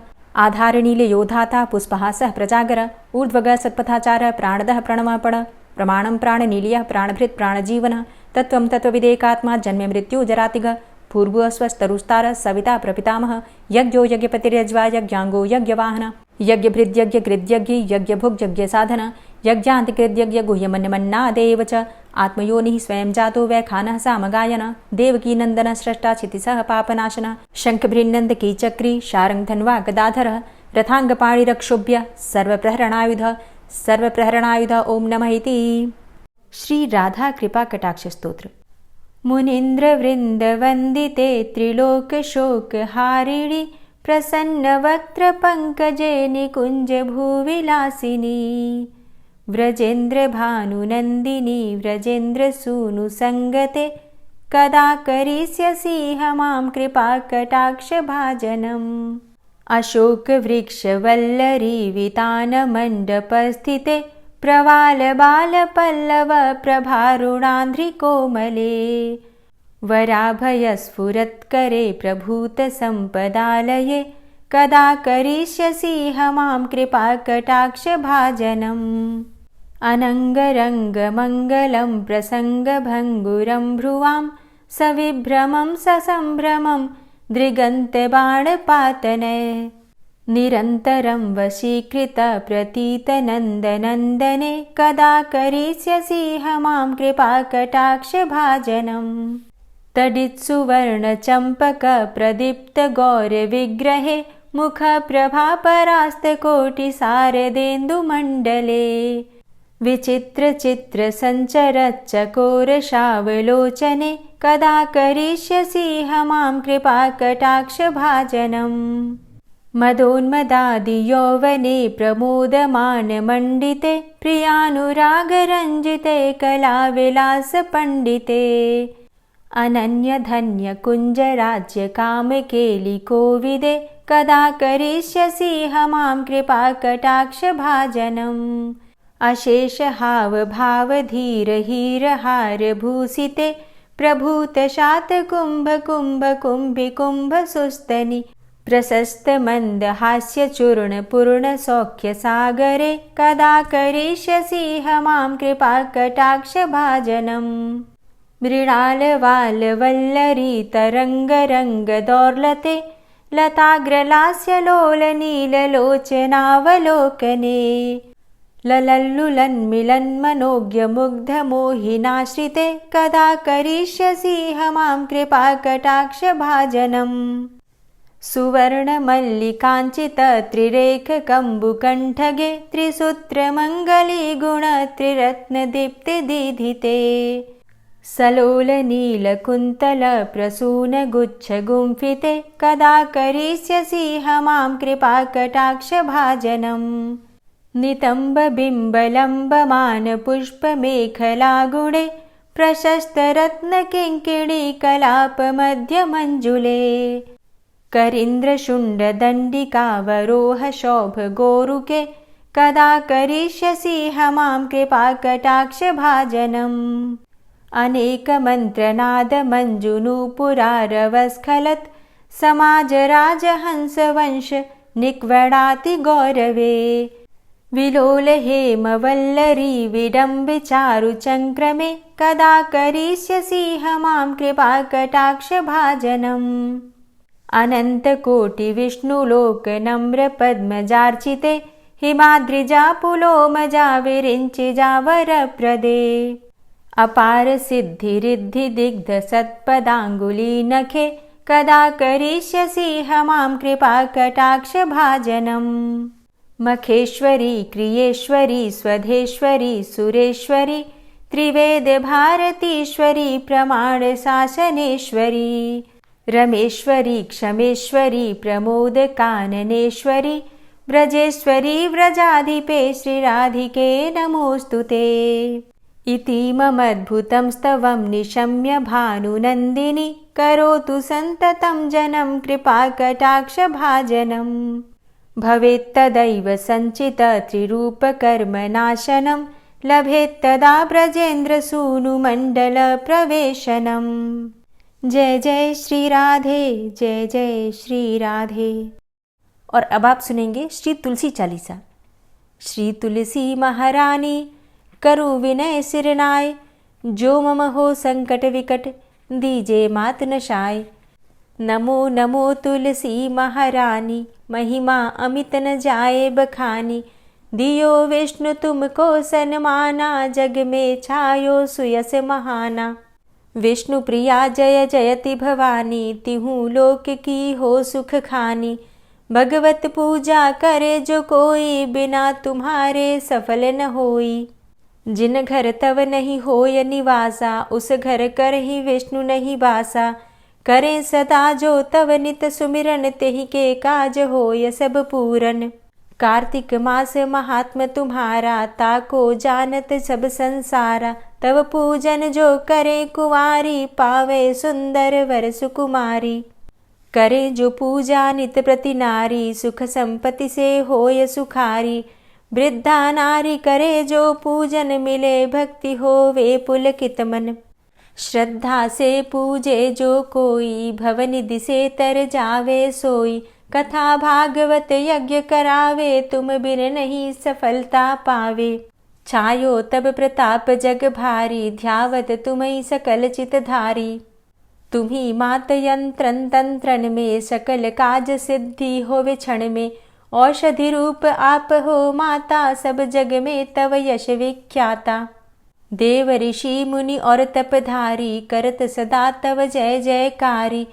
आधारनीलयोधाता पुष्पहासः प्रजागर ऊर्ध्वग सत्पथाचार प्राणदः प्रणवपण प्रमाणं प्राणनीलियः प्राणभृत् प्राणजीवनः तत्त्वं तत्त्वविदेकात्मा जन्म मृत्यु जरातिग पूर्वस्वस्तरुस्तार सविता प्रपितामह यज्ञो यज्ञपतिर्यज्वा यज्ञाङ्गो यज्ञवाहन यज्ञभृद्यज्ञकृद्यज्ञ यज्ञभुग्यज्ञसाधन यज्ञान्तिकृद्यज्ञ गुह्यमन्यमन्नादेव च आत्मयोनिः स्वयं जातो वैखानः सामगायन देवकीनन्दन स्रष्टा क्षितिसः पापनाशन शङ्खभृन्नन्दकीचक्री शारङ्गधन्वा गदाधरः रथाङ्गपाणिरक्षोभ्य सर्वप्रहरणायुध ओं नमः इति। श्री राधा कृपा कटाक्ष स्तोत्र। मुनीन्द्रवृन्दवन्दिते त्रिलोकशोकहारिणि प्रसन्नवक्त्रपङ्कजे निकुञ्जभूविलासिनी व्रजेन्द्रभानुनन्दिनी व्रजेन्द्रसूनुसङ्गते कदा करिष्यसि मां कृपाकटाक्षभाजनम् अशोकवृक्षवल्लरी वितानमण्डपस्थिते प्रवालबालपल्लव प्रभारुणान्ध्रिकोमले वराभयस्फुरत्करे प्रभूतसम्पदालये कदा करिष्यसि मां कृपाकटाक्षभाजनम् अनङ्गरङ्गमङ्गलं प्रसङ्गभङ्गुरं भ्रुवां सविभ्रमं ससम्भ्रमं दृगन्तबाणपातने निरन्तरं वशीकृत प्रतीतनन्दनन्दने कदा करिष्यसि मां कृपाकटाक्षभाजनम् तडित्सुवर्णचम्पकप्रदीप्तगौरविग्रहे मुखप्रभापरास्तकोटिसारदेन्दुमण्डले विचित्रचित्रसञ्चरच्चकोरशावलोचने कदा करिष्यसि मां कृपाकटाक्षभाजनम् मदोन्मदादियौवने प्रमोदमानमण्डिते प्रियानुरागरञ्जिते कलाविलासपण्डिते अनन्यधन्यकुञ्जराज्यकामकेलिकोविदे कदा करिष्यसि मां कृपाकटाक्षभाजनम् अशेषहावभावधीरहीरहारभूषिते प्रभूतशातकुम्भकुम्भकुम्भिकुम्भसुस्तनि प्रशस्तमन्दहास्यचूर्णपूर्णसौख्यसागरे कदा करिष्यसि मां कृपाकटाक्षभाजनम् मृणालवालवल्लरी लताग्रलास्यलोलनीललोचनावलोकने ललल्लुलन्मिलन्मनोज्ञमुग्धमोहिनाश्रिते कदा करिष्यसि मां कृपाकटाक्षभाजनम् सुवर्णमल्लिकाञ्चितत्रिरेखकम्बुकण्ठगे त्रिसूत्रमङ्गलीगुणत्रिरत्नदीप्तिदीधिते सलोलनीलकुन्तलप्रसूनगुच्छगुम्फिते कदा करिष्यसि मां कृपाकटाक्षभाजनम् नितम्बबिम्बलम्बमानपुष्पमेखलागुणे प्रशस्तरत्नकिङ्किणीकलापमध्यमञ्जुले करीन्द्रशुण्डदण्डिकावरोहशोभगोरुके कदा करिष्यसि मां कृपाकटाक्षभाजनम् अनेकमन्त्रनादमञ्जुनूपुरारवस्खलत् समाजराजहंसवंश निक्वडातिगौरवे विलोलहेमवल्लरी विडम्बिचारुचङ्क्रमे कदा करिष्यसि मां कृपाकटाक्षभाजनम् अनन्तकोटिविष्णुलोकनम्रपद्मजार्चिते हिमाद्रिजापुलोमजाविरिञ्चिजावरप्रदे अपारसिद्धिरिद्धिदिग्धसत्पदाङ्गुलीनखे कदा करिष्यसि मां कृपाकटाक्षभाजनम् मखेश्वरी क्रियेश्वरी स्वधेश्वरी सुरेश्वरी त्रिवेदभारतीश्वरी प्रमाणशासनेश्वरी रमेश्वरी क्षमेश्वरी प्रमोदकाननेश्वरी व्रजेश्वरी व्रजाधिपे श्रीराधिके नमोऽस्तु ते इति ममद्भुतं स्तवं निशम्य भानुनन्दिनी करोतु सन्ततं जनं कृपाकटाक्षभाजनम् भवेत्तदैव सञ्चित त्रिरूपकर्मनाशनं लभेत्तदा ब्रजेन्द्रसूनुमण्डलप्रवेशनम्। जय जय श्री राधे, जय जय श्री राधे। और अब आप सुनेंगे श्री तुलसी चालीसा। श्री तुलसी महारानी करु विनय सिरनाय, जो मम हो संकट विकट दीजे मात नशाय। नमो नमो तुलसी महारानी, महिमा अमित न जाए बखानी। दियो विष्णु तुमको सन्माना, जग में छायो सुयस महाना। विष्णु प्रिया जय जयति भवानी, तिहु लोक की हो सुख खानी। भगवत पूजा करे जो कोई, बिना तुम्हारे सफल न होई। जिन घर तव नहीं होय निवासा, उस घर कर ही विष्णु नहीं बासा। करें सदा जो तव नित सुमिरन, तेहि के काज होय सब पूरन। कार्तिक मास महात्म तुम्हारा, ताको जानत सब संसारा। तव पूजन जो करे कुंवारी, पावे सुंदर वर सुकुमारी। करे जो पूजा नित प्रति नारी, सुख संपत्ति से होय सुखारी। वृद्धा नारी करे जो पूजन, मिले भक्ति होवे पुलकित मन। श्रद्धा से पूजे जो कोई, भवनिधि से तर जावे सोई। कथा भागवत यज्ञ करावे, तुम बिन नहीं सफलता पावे। छायो तब प्रताप जग भारी, ध्यावत तुम्हीं सकल चित धारी। तुम्ही मात यंत्रन तंत्रन में, सकल काज सिद्धि होवे क्षण में। औषधि रूप आप हो माता, सब जग में तव यश विख्याता। देव ऋषि मुनि और तपधारी, करत सदा तव जय जयकारी।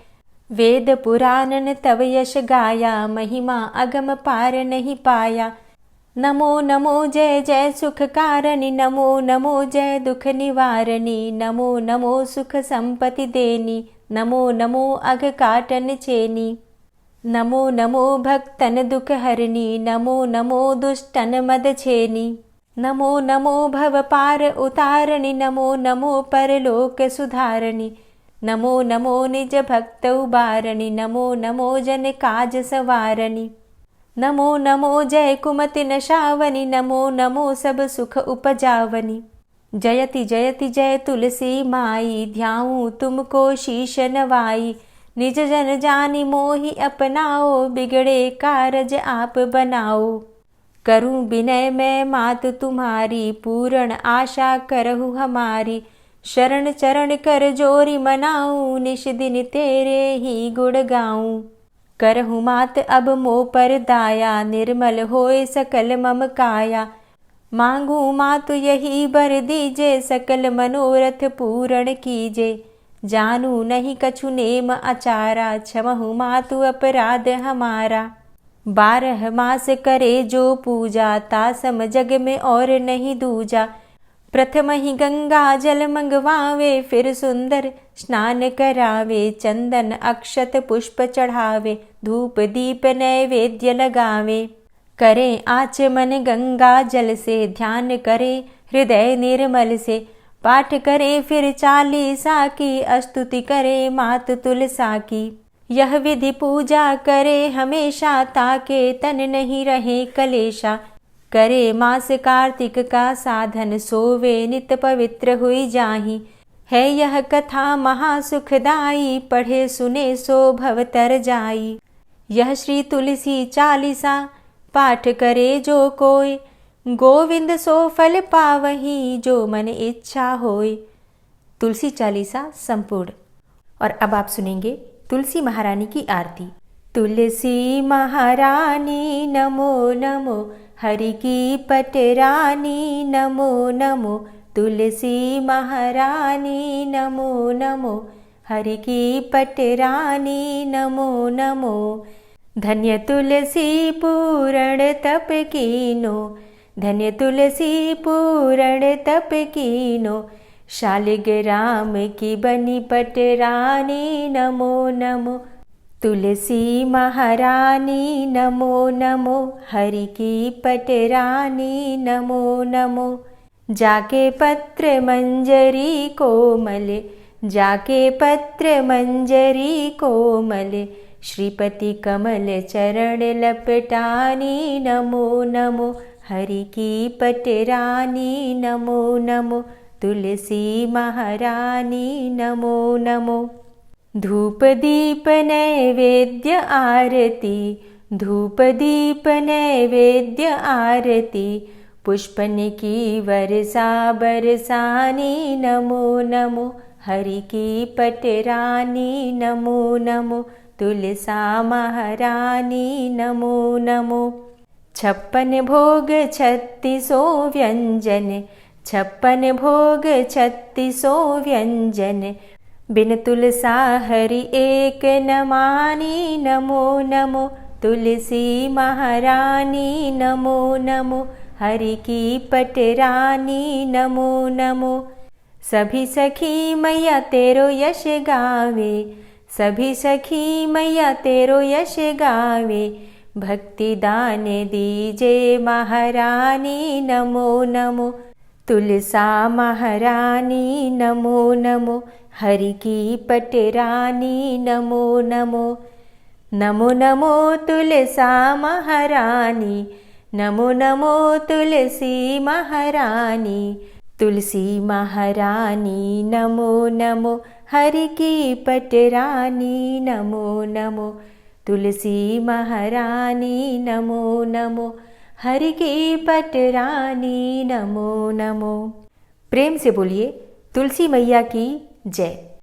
वेद पुराणन तव यश गाया, महिमा अगम पार नहीं पाया। नमो नमो जय जय सुख कारणी, नमो नमो जय दुख निवारणी। नमो नमो सुख संपत्ति देनी, नमो नमो अघ काटन चेनी। नमो नमो भक्तन दुख हरणी, नमो नमो दुष्टन मद छेनी। नमो नमो भव पार उतारणी, नमो नमो परलोक सुधारणी। नमो नमो निज भक्त उबारणी, नमो नमो जन काज सवारणी। नमो नमो जय कुमति नशावनी, नमो नमो सब सुख उपजावनी। जयति जयति जय तुलसी माई, ध्याऊं तुमको शीश नवाई। निज जन जानि मोहि अपनाओ, बिगड़े कारज आप बनाओ। करूं विनय मैं मात तुम्हारी, पूर्ण आशा करहु हमारी। शरण चरण कर जोरी मनाऊं, निश दिन तेरे ही गुण गाऊं। करहु मात अब मोह पर दाया, निर्मल होए सकल मम काया। मांगू मातु यही बर दीजे, सकल मनोरथ पूर्ण कीजे। जानू नहीं कछु नेम आचारा, क्षमहु मातु अपराध हमारा। 12 मास करे जो पूजा, तासम जग में और नहीं दूजा। प्रथम ही गंगा जल मंगवावे, फिर सुंदर स्नान करावे। चंदन अक्षत पुष्प चढ़ावे, धूप दीप नैवेद्य लगावे। करे आचमन गंगा जल से, ध्यान करे हृदय निर्मल से। पाठ करे फिर चालीसा की, स्तुति करे मात तुलसा की। यह विधि पूजा करे हमेशा, ताके तन नहीं रहे कलेशा। करे मास कार्तिक का साधन, सोवे नित पवित्र हुई जाहि। है यह कथा महासुखदाई, पढ़े सुने सो भव तर जाई। यह श्री तुलसी चालीसा पाठ करे जो कोय, गोविंद सो फल पावही, जो मन इच्छा होय। तुलसी चालीसा संपूर्ण। और अब आप सुनेंगे तुलसी महारानी की आरती। तुलसी महारानी नमो नमो, हरि की पटरानी नमो नमो। तुलसी महारानी नमो नमो, हरि की पटरानी नमो नमो। धन्य तुलसी पूर्ण तप कीनो, धन्य तुलसी पूर्ण तप कीनो। शालिग्राम की बनी पटरानी नमो नमो। तुलसी महारानी नमो नमो, हरि की पटरानी नमो नमो। जाके पत्र मंजरी कोमल, जाके पत्र मंजरी कोमल, श्रीपति कमल चरण लपटानी, नमो नमो हरि की पटरानी, नमो नमो तुलसी महारानी, नमो नमो। धूप दीप नैवेद्य आरती, धूप दीप नैवेद्य आरती, पुष्पन की वर्षा बरसानी, नमो नमो हरि की पटरानी, नमो नमो तुलसा महारानी, नमो नमो। 56 भोग 36 व्यंजन, 56 भोग 36 व्यंजन, बिन तुलसा हरि एक न मानी, नमो नमो तुलसी महारानी, नमो नमो हरि की पटरानी, नमो नमो। सभी सखी मैया तेरो यश गावे, सभी सखी मैया तेरो यश गावे, भक्ति दान दीजे महारानी, नमो नमो तुलसा महारानी, नमो नमो हरि की पटरानी, नमो नमो। नमो नमो तुलसा महारानी, नमो नमो तुलसी महारानी, तुलसी महारानी, नमो नमो हरि की पटरानी, नमो नमो तुलसी महारानी, नमो नमो हरि की पटरानी, नमो नमो। प्रेम से बोलिए तुलसी मैया की जय।